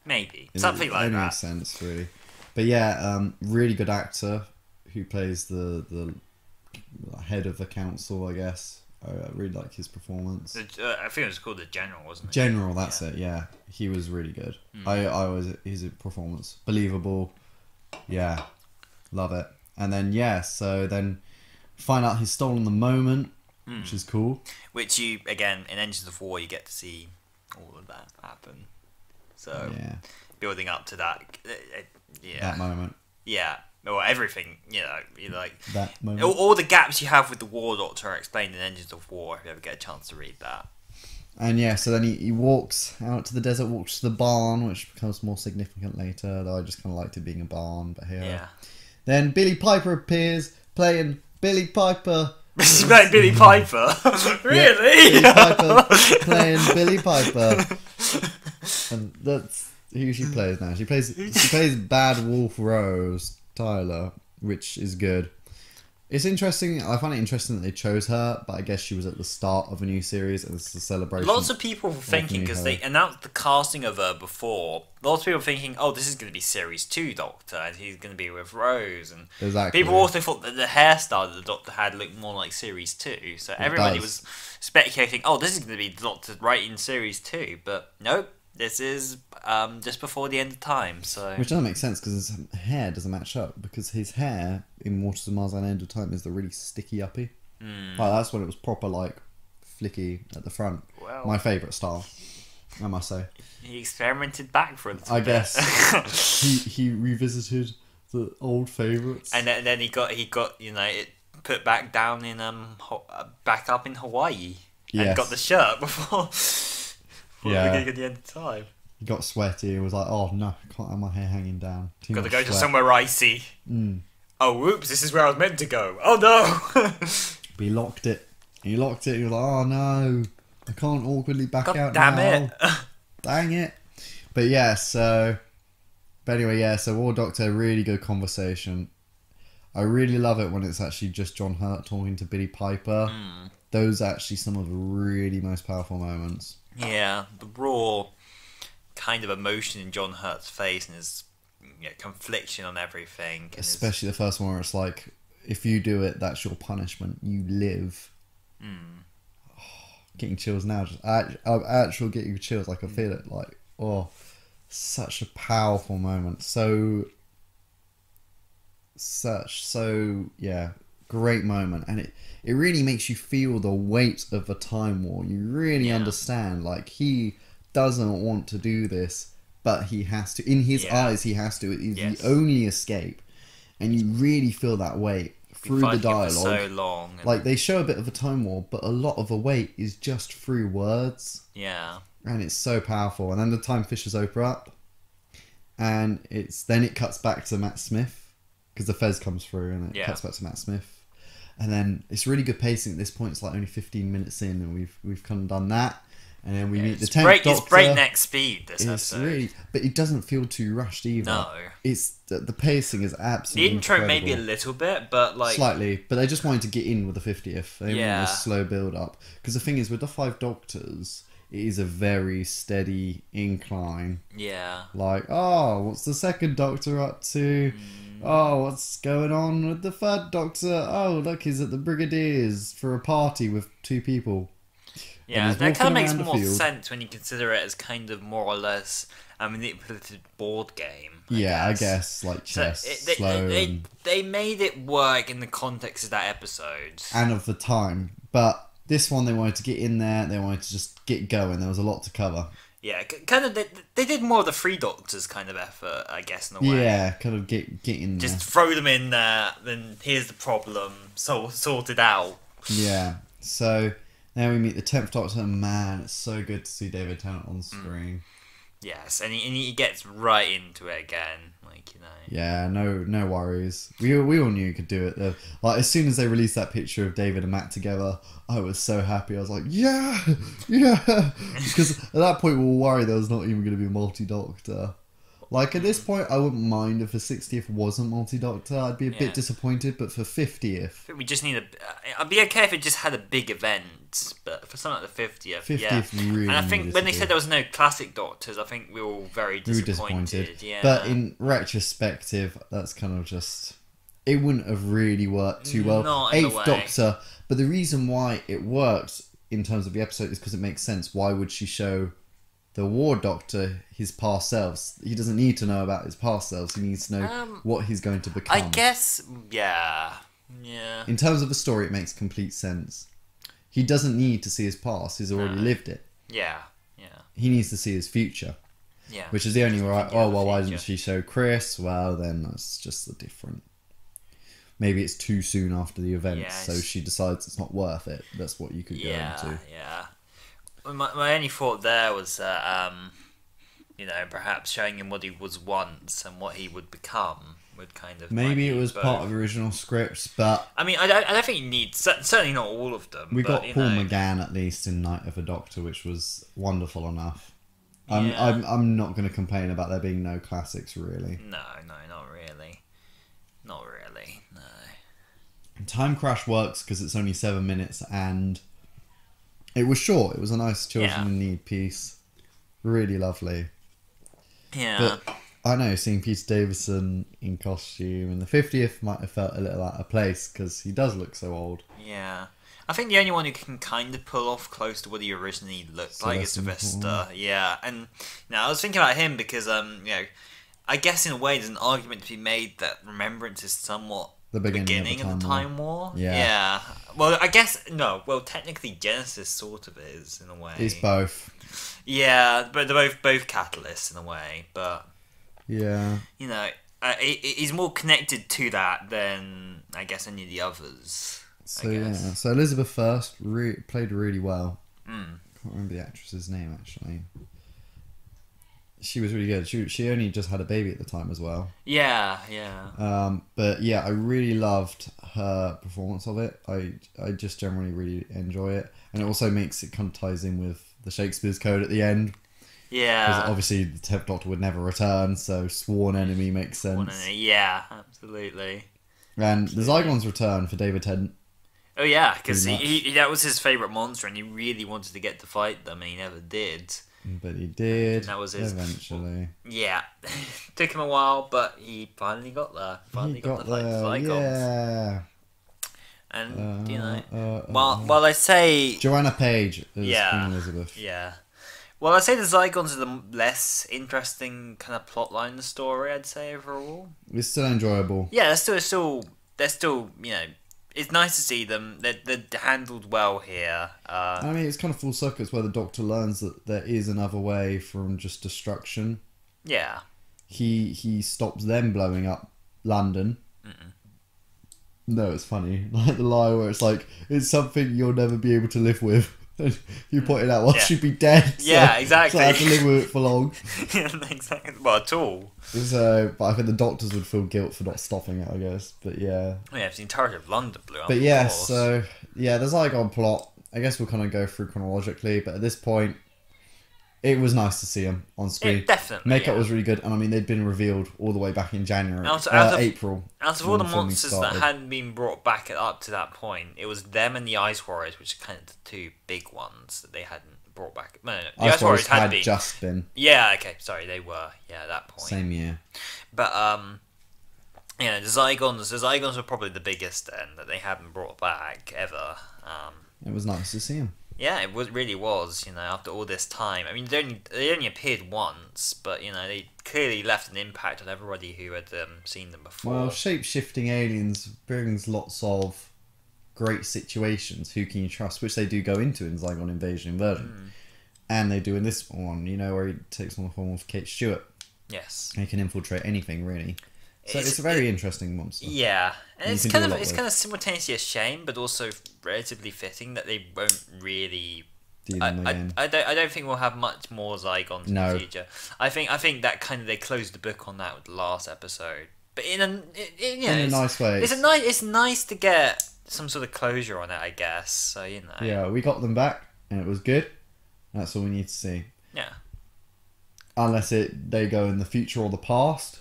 Speaker 3: Maybe. Something like
Speaker 2: It
Speaker 3: that.
Speaker 2: makes sense, really. But yeah, really good actor who plays the head of the council, I guess. I really like his performance.
Speaker 3: I think it was called the General, wasn't it?
Speaker 2: General, that's it. Yeah, he was really good. His performance believable. Yeah, love it. And then so then find out he's stolen the moment, which is cool.
Speaker 3: Which you, again, in Engines of War, you get to see all of that happen. So,
Speaker 2: Yeah,
Speaker 3: building up to that,
Speaker 2: that moment.
Speaker 3: Yeah. Or everything, you like...
Speaker 2: That moment.
Speaker 3: All the gaps you have with the War Doctor are explained in Engines of War, if you ever get a chance to read that.
Speaker 2: And so then he walks out to the desert, walks to the barn, which becomes more significant later. Though I just kind of liked it being a barn, but here.
Speaker 3: Yeah.
Speaker 2: Then Billy Piper appears, playing Billy Piper.
Speaker 3: This is about Billy Piper. Really?
Speaker 2: Billy Piper playing Billy Piper. And that's who she plays now. She plays Bad Wolf Rose Tyler, which is good. It's interesting. I find it interesting that they chose her, but I guess she was at the start of a new series, and it's a celebration.
Speaker 3: Lots of people were thinking, because they announced the casting of her before, lots of people were thinking, oh, this is going to be Series 2 Doctor, and he's going to be with Rose. And
Speaker 2: exactly.
Speaker 3: People also thought that the hairstyle that the Doctor had looked more like Series 2, so everybody was speculating, oh, this is going to be the Doctor right in Series 2, but nope. This is just before the end of time, so...
Speaker 2: Which doesn't make sense, because his hair doesn't match up, because his hair in Waters of Mars and End of Time is the really sticky uppy. Like, that's when it was proper, like, flicky at the front.
Speaker 3: Well,
Speaker 2: my favourite style, I must say.
Speaker 3: He experimented back for a little
Speaker 2: I
Speaker 3: bit.
Speaker 2: guess. he revisited the old favourites.
Speaker 3: And then he got it put back down in back up in Hawaii. And
Speaker 2: Yes.
Speaker 3: got the shirt before...
Speaker 2: Yeah.
Speaker 3: the beginning of the end of time.
Speaker 2: He got sweaty and was like, oh no, I can't have my hair hanging down. Too
Speaker 3: Got to
Speaker 2: much
Speaker 3: go to
Speaker 2: sweat.
Speaker 3: somewhere icy. Oh, whoops, this is where I was meant to go. Oh no!
Speaker 2: But he locked it. He locked it. He was like, oh no, I can't awkwardly back
Speaker 3: God
Speaker 2: out
Speaker 3: damn
Speaker 2: now.
Speaker 3: it.
Speaker 2: Dang it. But yeah, so... But anyway, yeah, so War Doctor, really good conversation. I really love it when it's actually just John Hurt talking to Billy Piper. Those are actually some of the really most powerful moments.
Speaker 3: Yeah, the raw kind of emotion in John Hurt's face and his confliction on everything. And
Speaker 2: Especially the first one where it's like, if you do it, that's your punishment. You live. Oh, getting chills now. Just actual getting chills. I can feel it. Like, oh, such a powerful moment. So, yeah, great moment. And it really makes you feel the weight of the Time War. You really understand. Like, he doesn't want to do this, but he has to. In his eyes, he has to. It is the only escape. And you really feel that weight through the dialogue.
Speaker 3: So long.
Speaker 2: Like, they show a bit of a Time War, but a lot of the weight is just through words.
Speaker 3: Yeah.
Speaker 2: And it's so powerful. And then the Time Fishers open up. And then it cuts back to Matt Smith. Because the Fez comes through and it cuts back to Matt Smith. And then it's really good pacing at this point. It's like only 15 minutes in, and we've kind of done that. And then we meet the 10th Doctor.
Speaker 3: It's breakneck speed, this episode.
Speaker 2: Really, but it doesn't feel too rushed either.
Speaker 3: No.
Speaker 2: It's the pacing is absolutely
Speaker 3: The intro
Speaker 2: incredible.
Speaker 3: maybe a little bit, but like...
Speaker 2: Slightly, but they just wanted to get in with the 50th. They wanted a
Speaker 3: Yeah.
Speaker 2: slow build up. Because the thing is, with the 5 Doctors, it is a very steady incline.
Speaker 3: Yeah.
Speaker 2: Like, oh, what's the 2nd Doctor up to? Oh, what's going on with the 3rd Doctor? Oh, look, he's at the Brigadier's for a party with 2 people.
Speaker 3: Yeah,
Speaker 2: he's
Speaker 3: that kind of
Speaker 2: walking
Speaker 3: makes
Speaker 2: around the
Speaker 3: more
Speaker 2: field.
Speaker 3: sense when you consider it as kind of more or less a manipulative board game.
Speaker 2: I guess, like chess,
Speaker 3: So
Speaker 2: slow, and
Speaker 3: they made it work in the context of that episode.
Speaker 2: and of the time. But this one, they wanted to get in there. They wanted to just get going. There was a lot to cover.
Speaker 3: Yeah, kind of. They did more of the 3 Doctors kind of effort, I guess, in a way.
Speaker 2: Yeah, kind of get in there.
Speaker 3: Just throw them in there. Then here's the problem. Sorted out.
Speaker 2: Yeah. So now we meet the 10th Doctor. Man, it's so good to see David Tennant on screen.
Speaker 3: Yes, and he gets right into it again. Like, you know.
Speaker 2: Yeah, no worries. We all knew you could do it. Like, as soon as they released that picture of David and Matt together, I was so happy. I was like, yeah. Because at that point we were worried there was not even going to be a multi-Doctor. Like, at this point, I wouldn't mind if the 60th wasn't multi-Doctor. I'd be a bit disappointed, but for 50th...
Speaker 3: I think we just need I'd be okay if it just had a big event, but for something like the 50th,
Speaker 2: 50th really
Speaker 3: And I think
Speaker 2: needed
Speaker 3: when
Speaker 2: to
Speaker 3: they said there was no classic Doctors, I think we were all very disappointed. Yeah.
Speaker 2: But in retrospective, that's kind of just... It wouldn't have really worked too well.
Speaker 3: Not in a
Speaker 2: 8th
Speaker 3: way.
Speaker 2: Doctor, but the reason why it works in terms of the episode is because it makes sense. Why would she show the War Doctor his past selves? He doesn't need to know about his past selves. He needs to know what he's going to become.
Speaker 3: I guess, yeah.
Speaker 2: In terms of the story, it makes complete sense. He doesn't need to see his past. He's already lived it.
Speaker 3: Yeah.
Speaker 2: He needs to see his future.
Speaker 3: Yeah.
Speaker 2: Which is the only right. Oh, well, why
Speaker 3: future.
Speaker 2: didn't she show Chris? Well, then that's just the different. Maybe it's too soon after the event, so she decides it's not worth it. That's what you could go into.
Speaker 3: Yeah. Well, my only thought there was that, perhaps showing him what he was once and what he would become would kind of...
Speaker 2: Maybe it was part of the original scripts, but...
Speaker 3: I mean, I don't think you need... Certainly not all of them.
Speaker 2: We got
Speaker 3: but,
Speaker 2: Paul McGann, at least, in Night of the Doctor, which was wonderful enough. I'm not going to complain about there being no classics, really.
Speaker 3: No, not really. Not really, no.
Speaker 2: Time Crash works because it's only 7 minutes and it was short. It was a nice children in need piece. Really lovely.
Speaker 3: Yeah.
Speaker 2: But I know, seeing Peter Davison in costume in the 50th might have felt a little out of place because he does look so old.
Speaker 3: Yeah. I think the only one who can kind of pull off close to what he originally looked like is Sylvester. Yeah, and now I was thinking about him because I guess in a way there's an argument to be made that Remembrance is somewhat
Speaker 2: the beginning
Speaker 3: of the Time War.
Speaker 2: Yeah.
Speaker 3: Well, I guess no. Well, technically Genesis sort of is in a way.
Speaker 2: It's both.
Speaker 3: Yeah, but they're both catalysts in a way. But
Speaker 2: yeah,
Speaker 3: he's more connected to that than I guess any of the others.
Speaker 2: So Elizabeth First played really well.
Speaker 3: Mm.
Speaker 2: Can't remember the actress's name actually. She was really good. She only just had a baby at the time as well.
Speaker 3: Yeah.
Speaker 2: But yeah, I really loved her performance of it. I just generally really enjoy it, and it also makes it kind of ties in with the Shakespeare's Code at the end.
Speaker 3: Yeah.
Speaker 2: Because obviously the 10th Doctor would never return, so sworn enemy makes sense.
Speaker 3: Yeah, absolutely.
Speaker 2: And the Zygons return for David Tennant.
Speaker 3: Oh yeah, because he that was his favourite monster, and he really wanted to get to fight them, and he never did.
Speaker 2: But he did.
Speaker 3: And that was his
Speaker 2: eventually.
Speaker 3: Yeah, took him a while, but he finally got there. Finally got the Zygons.
Speaker 2: Yeah.
Speaker 3: And while I say
Speaker 2: Joanna Page as Queen Elizabeth.
Speaker 3: Yeah. Well, I'd say the Zygons are the less interesting kind of plotline in the story, I'd say, overall.
Speaker 2: It's still enjoyable.
Speaker 3: Yeah, they're still it's nice to see them. They're handled well here.
Speaker 2: I mean, it's kind of full circle. It's where the Doctor learns that there is another way from just destruction.
Speaker 3: Yeah.
Speaker 2: He stops them blowing up London.
Speaker 3: Mm-mm.
Speaker 2: No, it's funny. Like the lie where it's like, it's something you'll never be able to live with. You pointed out, well, she'd be dead.
Speaker 3: Yeah, exactly.
Speaker 2: So I had to live with it for long.
Speaker 3: Exactly. Well, at all.
Speaker 2: So, but I think the Doctors would feel guilt for not stopping it, I guess. But yeah.
Speaker 3: Oh, yeah, it's the entirety of London blew up.
Speaker 2: But yeah, so yeah, the Zygon plot. I guess we'll kind of go through chronologically. But at this point, it was nice to see them on screen.
Speaker 3: Yeah, definitely.
Speaker 2: Makeup was really good, and I mean they'd been revealed all the way back in January, April.
Speaker 3: Out of all the monsters that hadn't been brought back up to that point, it was them and the Ice Warriors, which are kind of the two big ones that they hadn't brought back. No, the
Speaker 2: Ice Warriors had just been.
Speaker 3: Yeah, okay, sorry, they were. Yeah, at that point.
Speaker 2: Same year.
Speaker 3: But the Zygons were probably the biggest then that they hadn't brought back ever.
Speaker 2: It was nice to see them.
Speaker 3: Yeah, really was, after all this time. I mean, they only appeared once, but, they clearly left an impact on everybody who had seen them before.
Speaker 2: Well, shape-shifting aliens brings lots of great situations. Who can you trust? Which they do go into in Zygon Invasion Inversion. And they do in this one, where he takes on the form of Kate Stewart.
Speaker 3: Yes.
Speaker 2: He can infiltrate anything, really. So it's a very interesting monster.
Speaker 3: Yeah, and it's kind of simultaneously a shame, but also relatively fitting that they won't really. I don't think we'll have much more Zygons in the future. I think that kind of they closed the book on that with the last episode, but in a
Speaker 2: nice way.
Speaker 3: It's nice to get some sort of closure on it, I guess. So
Speaker 2: Yeah, we got them back, and it was good. That's all we need to see.
Speaker 3: Yeah.
Speaker 2: Unless they go in the future or the past.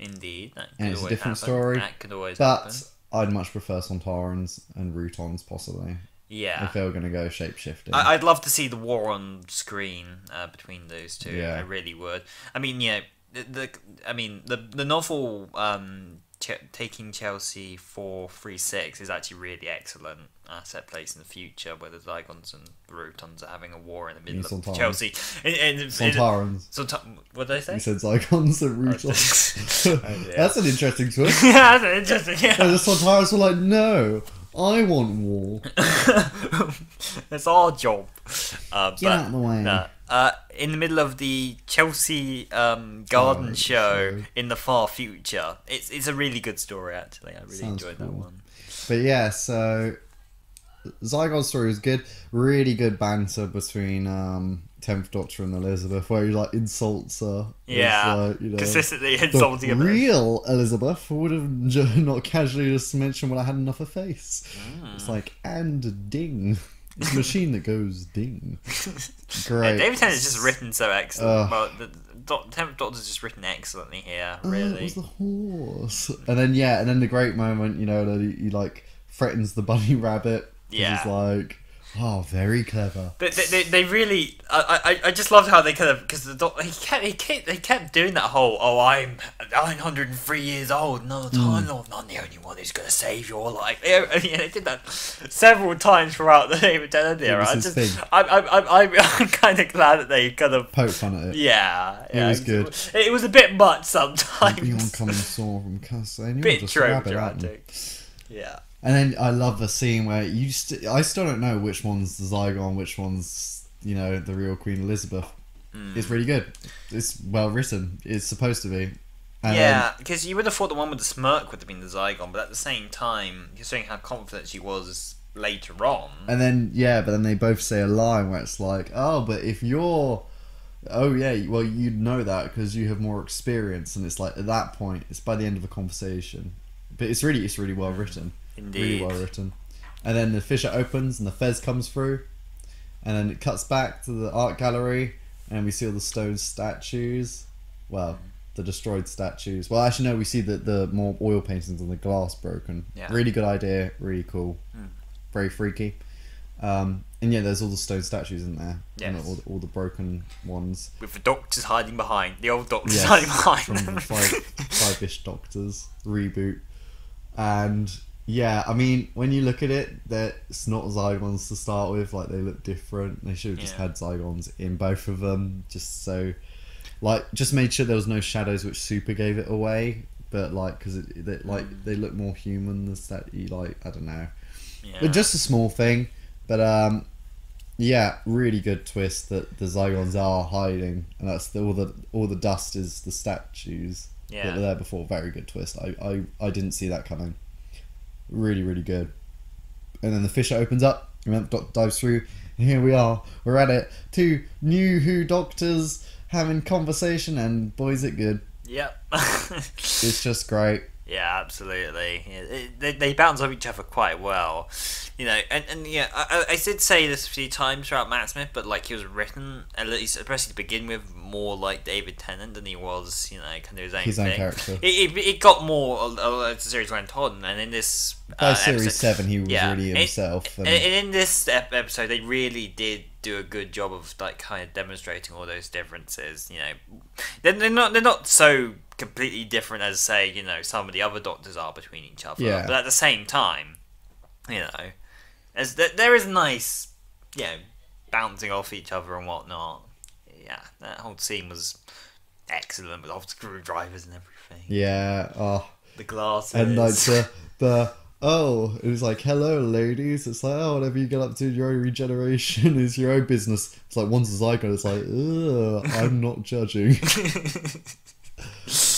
Speaker 3: Indeed,
Speaker 2: and it's a different story.
Speaker 3: That could always
Speaker 2: happen.
Speaker 3: But
Speaker 2: I'd much prefer Sontarans and Routons, possibly.
Speaker 3: Yeah.
Speaker 2: If they were going to go shape-shifting.
Speaker 3: I'd love to see the war on screen between those two.
Speaker 2: Yeah.
Speaker 3: I really would. I mean, the novel Taking Chelsea 436 is actually really excellent. Set place in the future where the Zygons and the Routons are having a war in the middle of Chelsea.
Speaker 2: Sontarans.
Speaker 3: What did I say?
Speaker 2: You said Zygons and Routons. That's an interesting twist.
Speaker 3: Yeah, that's interesting. Yeah.
Speaker 2: And the Sontarans were like, no, I want war.
Speaker 3: It's our job.
Speaker 2: Get out of the way.
Speaker 3: In the middle of the Chelsea garden show in the far future. It's a really good story, actually. I really enjoyed that one.
Speaker 2: But yeah, so Zygon's story was good. Really good banter between 10th Doctor and Elizabeth, where he insults her.
Speaker 3: Yeah, consistently insulting her.
Speaker 2: Real Elizabeth would have not casually just mentioned, well, I had enough of face. It's like, and ding. It's a machine that goes ding.
Speaker 3: Yeah,
Speaker 2: Great.
Speaker 3: David Tennant is just written so excellent. Well, the Tenth Doctor's just written excellently here,
Speaker 2: It
Speaker 3: really.
Speaker 2: was the horse. And then the great moment, that he like threatens the bunny rabbit. 'Cause
Speaker 3: Yeah.
Speaker 2: He's like, oh, very clever.
Speaker 3: They really. I just loved how they kind of, because they kept doing that whole, I'm 903 years old, no, Time Lord, I'm the only one who's gonna save your life. They did that several times throughout the David Tennant era.
Speaker 2: was his thing.
Speaker 3: I'm kind of glad that they kind of
Speaker 2: Poke fun at it.
Speaker 3: yeah.
Speaker 2: It was good.
Speaker 3: It was a bit much
Speaker 2: Beyond
Speaker 3: sometimes.
Speaker 2: common saw from Castle.
Speaker 3: Bit dramatic. Yeah.
Speaker 2: And then I love the scene where I still don't know which one's the Zygon, which one's the real Queen Elizabeth. It's really good. It's well written. It's supposed to be. And
Speaker 3: Yeah, because you would have thought the one with the smirk would have been the Zygon, but at the same time, considering how confident she was later on.
Speaker 2: but then they both say a line where it's like, oh, but if you're, oh yeah, well you'd know that because you have more experience, and it's like at that point, it's by the end of a conversation, but it's really well written.
Speaker 3: Indeed.
Speaker 2: Really well written. And then the fissure opens and the Fez comes through, and then it cuts back to the art gallery, and we see all the stone statues. Well, the destroyed statues. Well, actually, no, we see the more oil paintings on the glass broken.
Speaker 3: Yeah.
Speaker 2: Really good idea. Really cool. Very freaky. And there's all the stone statues in there.
Speaker 3: Yes.
Speaker 2: All the broken ones.
Speaker 3: With the doctors hiding behind. The old doctors
Speaker 2: Yes,
Speaker 3: hiding behind
Speaker 2: from
Speaker 3: them.
Speaker 2: the five-ish Doctors reboot. And yeah, I mean, when you look at it, it's not Zygons to start with. Like, they look different. They should have just had Zygons in both of them, just so, just made sure there was no shadows, which super gave it away. But because they look more human. I don't know.
Speaker 3: Yeah.
Speaker 2: But just a small thing. But really good twist that the Zygons are hiding, and that's all the dust is the statues that were there before. Very good twist. I didn't see that coming. Really, really good. And then the fissure opens up, and the Doctor dives through, and here we are. We're at it. 2 new Who Doctors having conversation, and boy, is it good.
Speaker 3: Yep.
Speaker 2: It's just great.
Speaker 3: Yeah, absolutely. Yeah, they bounce off each other quite well, and yeah, I did say this a few times throughout Matt Smith, but he was written, at least especially to begin with, more like David Tennant than he was, kind of his own thing.
Speaker 2: Character.
Speaker 3: It got more as the series went on, and in this
Speaker 2: By series
Speaker 3: episode,
Speaker 2: 7, he was really himself.
Speaker 3: And in this episode, they really did do a good job of kind of demonstrating all those differences. They're not so completely different as say some of the other Doctors are between each other.
Speaker 2: Yeah.
Speaker 3: But at the same time, as there is nice bouncing off each other and whatnot. Yeah, that whole scene was excellent with all the screwdrivers and everything.
Speaker 2: Yeah. Oh.
Speaker 3: The glasses.
Speaker 2: And it was like, hello ladies. It's like, oh, whatever you get up to in your own regeneration is your own business. It's like, once a Zygon, it's like, ugh, I'm not judging.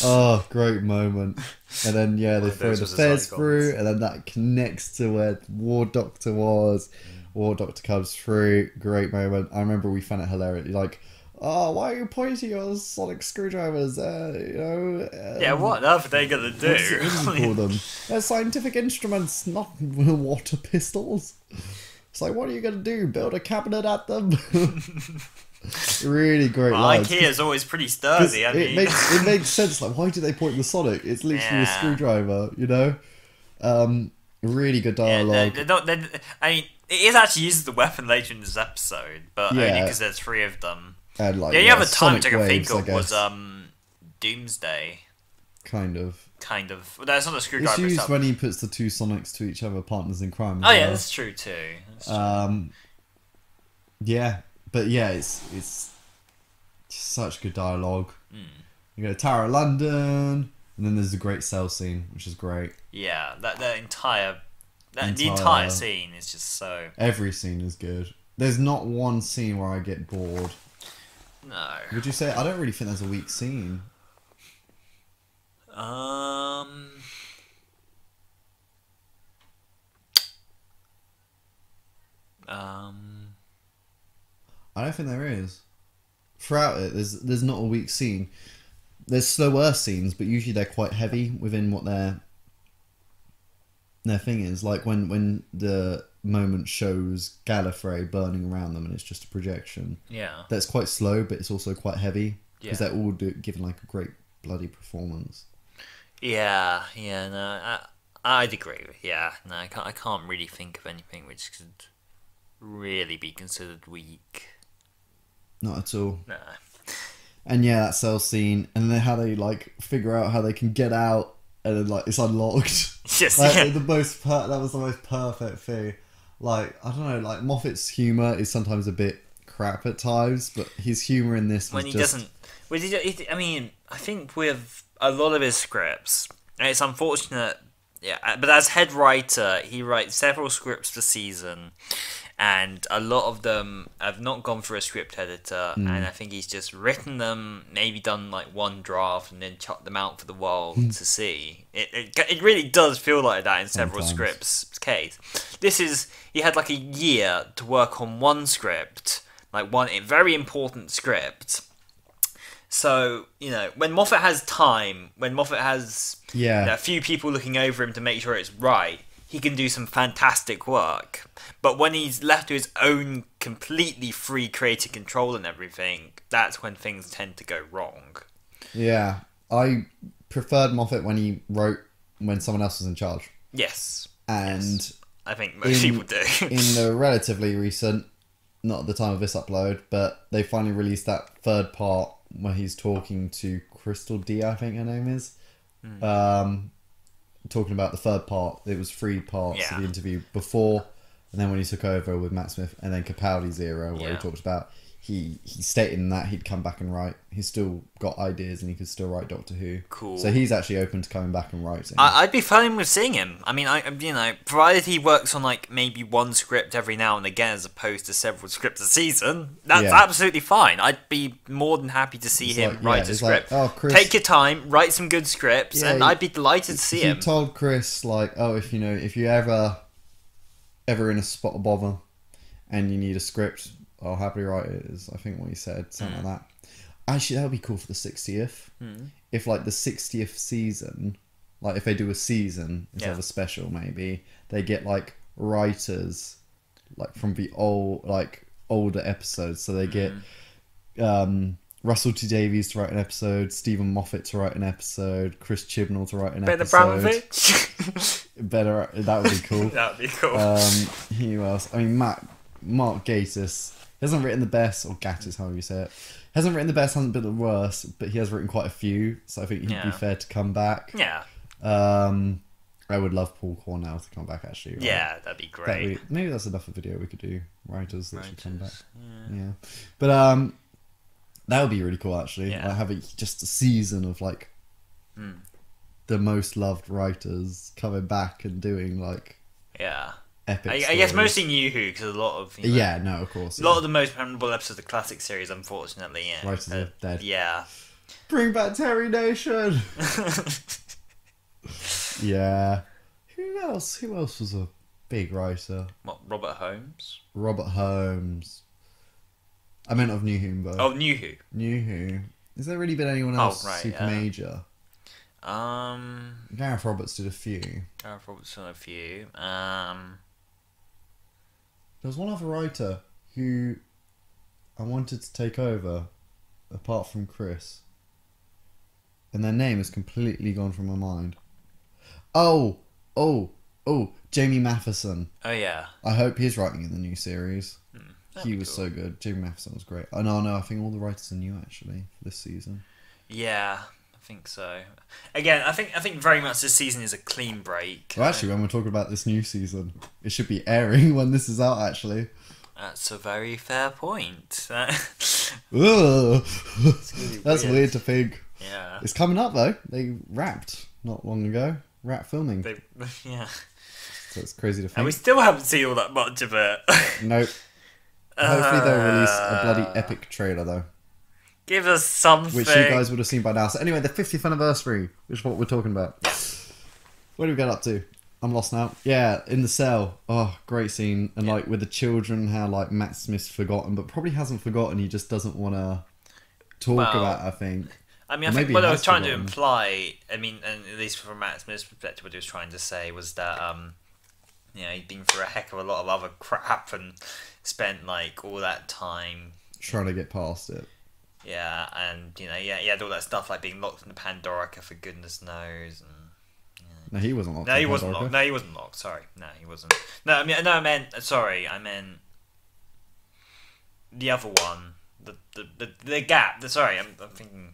Speaker 2: Oh, great moment. And then they throw the Fez through, and then that connects to where War Doctor was. War Doctor comes through. Great moment. I remember we found it hilarious. Oh, why are you pointing your sonic screwdrivers?
Speaker 3: Yeah, what on earth are they gonna do?
Speaker 2: What do you call them? They're scientific instruments, not water pistols. It's like, what are you gonna do? Build a cabinet at them? Really great lines.
Speaker 3: IKEA's always pretty sturdy.
Speaker 2: It makes sense. Like, why do they point the sonic? It's literally a screwdriver, Really good dialogue.
Speaker 3: It is actually used as the weapon later in this episode, but only because there's 3 of them.
Speaker 2: And
Speaker 3: The only other time which I can
Speaker 2: waves,
Speaker 3: think of
Speaker 2: I
Speaker 3: was
Speaker 2: guess.
Speaker 3: Doomsday.
Speaker 2: Kind of.
Speaker 3: Well, that's not a screwdriver.
Speaker 2: It's used
Speaker 3: itself.
Speaker 2: when he puts the 2 sonics to each other, partners in crime.
Speaker 3: Oh yeah, that's true too.
Speaker 2: Yeah, but it's such good dialogue. You go Tower of London, and then there's a great cell scene, which is great.
Speaker 3: Yeah, the entire scene is just so.
Speaker 2: Every scene is good. There's not one scene where I get bored.
Speaker 3: No.
Speaker 2: Would you say? I don't really think there's a weak scene. I don't think there is. Throughout it, there's not a weak scene. There's slower scenes, but usually they're quite heavy within what their thing is. Like when the moment shows Gallifrey burning around them, and it's just a projection.
Speaker 3: Yeah.
Speaker 2: That's quite slow, but it's also quite heavy because
Speaker 3: Yeah.
Speaker 2: they're all giving like a great bloody performance.
Speaker 3: Yeah, no, I'd agree. Yeah, no, I can't really think of anything which could really be considered weak.
Speaker 2: Not at all.
Speaker 3: No.
Speaker 2: And yeah, that cell scene, and then how they like figure out how they can get out, and then like it's unlocked.
Speaker 3: Yes,
Speaker 2: Like,
Speaker 3: yeah.
Speaker 2: that was the most perfect thing. Like, I don't know, like Moffat's humor is sometimes a bit crap at times, but his humor in this was
Speaker 3: When he
Speaker 2: just
Speaker 3: doesn't... Well, I mean, I think with a lot of his scripts, and it's unfortunate, yeah, but as head writer, he writes several scripts per season, and a lot of them have not gone through a script editor, and I think he's just written them, maybe done like one draft, and then chucked them out for the world to see. It really does feel like that in several
Speaker 2: Sometimes.
Speaker 3: scripts case. He had like a year to work on one script, like one very important script. So, when Moffat has time, when Moffat has
Speaker 2: Yeah.
Speaker 3: a few people looking over him to make sure it's right, he can do some fantastic work. But when he's left to his own completely free creative control and everything, that's when things tend to go wrong.
Speaker 2: Yeah, I preferred Moffat when he wrote when someone else was in charge.
Speaker 3: Yes.
Speaker 2: And
Speaker 3: I think most people do.
Speaker 2: in the relatively recent, not at the time of this upload, but they finally released that third part where he's talking to Crystal D, I think her name is. Talking about the third part. It was 3 parts
Speaker 3: Yeah.
Speaker 2: of the interview before, and then when he took over with Matt Smith, and then Capaldi's era, where
Speaker 3: Yeah.
Speaker 2: he talked about he stated in that he'd come back and write. He's still got ideas, and he could still write Doctor Who.
Speaker 3: Cool.
Speaker 2: So he's actually open to coming back and writing.
Speaker 3: I'd be fine with seeing him. I mean, provided he works on like maybe one script every now and again as opposed to several scripts a season, that's
Speaker 2: Yeah.
Speaker 3: absolutely fine. I'd be more than happy to see
Speaker 2: It's
Speaker 3: him
Speaker 2: like-
Speaker 3: write
Speaker 2: yeah,
Speaker 3: a
Speaker 2: it's like,
Speaker 3: script.
Speaker 2: oh, Chris-
Speaker 3: Take your time, write some good scripts,
Speaker 2: Yeah,
Speaker 3: and I'd be delighted to see
Speaker 2: he
Speaker 3: him.
Speaker 2: told Chris like, oh, if you ever in a spot of bother and you need a script, I'll happily write it. Is I think what he said, something like that. Actually, that would be cool for the 60th. If like the 60th season, like if they do a season instead of a special, maybe they get like writers like from the older episodes. So they get Russell T Davies to write an episode, Stephen Moffat to write an episode, Chris Chibnall to write an
Speaker 3: Ben
Speaker 2: episode.
Speaker 3: Abramovich.
Speaker 2: That would be cool.
Speaker 3: That'd be cool.
Speaker 2: Who else? I mean, Mark Gatiss hasn't written the best, or Gatiss, however you say it. Hasn't written the best, hasn't been the worst, but he has written quite a few, so I think he'd be
Speaker 3: Yeah.
Speaker 2: fair to come back.
Speaker 3: Yeah.
Speaker 2: I would love Paul Cornell to come back, actually. Right?
Speaker 3: Yeah, that'd be great.
Speaker 2: Maybe that's enough of a video we could do. Writers that should come back.
Speaker 3: Yeah.
Speaker 2: Yeah. But that would be really cool, actually.
Speaker 3: Yeah.
Speaker 2: Like, having just a season of like the most loved writers coming back and doing like
Speaker 3: Yeah.
Speaker 2: epic
Speaker 3: I guess
Speaker 2: stories.
Speaker 3: mostly New Who, because a lot of
Speaker 2: Yeah, no, of course.
Speaker 3: a lot of the most memorable episodes of the classic series, unfortunately,
Speaker 2: Writers are dead.
Speaker 3: Yeah.
Speaker 2: Bring back Terry Nation. Yeah. Who else? Who else was a big writer?
Speaker 3: What, Robert Holmes?
Speaker 2: Robert Holmes. I meant of New Who, though.
Speaker 3: Oh, New Who.
Speaker 2: New Who. Has there really been anyone else
Speaker 3: right,
Speaker 2: super major? Gareth Roberts did a few.
Speaker 3: Gareth Roberts done a few.
Speaker 2: There was one other writer who I wanted to take over, apart from Chris. And their name has completely gone from my mind. Oh, Jamie Matheson.
Speaker 3: Oh yeah.
Speaker 2: I hope he's writing in the new series.
Speaker 3: That'd
Speaker 2: He
Speaker 3: be
Speaker 2: was
Speaker 3: cool.
Speaker 2: so good. Jamie Matheson was great. Oh, no, I think all the writers are new, actually, for this season.
Speaker 3: Yeah, I think so. Again, I think very much this season is a clean break.
Speaker 2: Well, actually, when we're talking about this new season, it should be airing when this is out, actually.
Speaker 3: That's a very fair point.
Speaker 2: Ugh. That's
Speaker 3: weird.
Speaker 2: weird to think.
Speaker 3: Yeah.
Speaker 2: It's coming up, though. They wrapped not long ago. Wrap filming.
Speaker 3: Yeah.
Speaker 2: So it's crazy to
Speaker 3: And we
Speaker 2: think.
Speaker 3: still haven't seen all that much of it.
Speaker 2: Nope. Hopefully they'll release a bloody epic trailer, though.
Speaker 3: Give us something.
Speaker 2: Which you guys would have seen by now. So anyway, the 50th anniversary is what we're talking about. What do we get up to? I'm lost now. Yeah, in the cell. Oh, great scene. And like with the children, how like Matt Smith's forgotten, but probably hasn't forgotten. He just doesn't want to talk about it, I think.
Speaker 3: I mean,
Speaker 2: Or
Speaker 3: I think
Speaker 2: maybe
Speaker 3: what
Speaker 2: he
Speaker 3: I
Speaker 2: has
Speaker 3: was trying to
Speaker 2: forgotten.
Speaker 3: imply, I mean, and at least from Matt Smith's perspective, what he was trying to say was that you know, he'd been through a heck of a lot of other crap and spent like all that time
Speaker 2: trying to get past it.
Speaker 3: Yeah, and you know, yeah, he had all that stuff like being locked in the Pandorica for goodness knows, and
Speaker 2: No, he wasn't locked.
Speaker 3: no, he
Speaker 2: in
Speaker 3: wasn't
Speaker 2: Pandora.
Speaker 3: locked. No, he wasn't locked. Sorry, no, he wasn't. No, I mean, no, I meant the other one, the gap. Sorry, I'm thinking.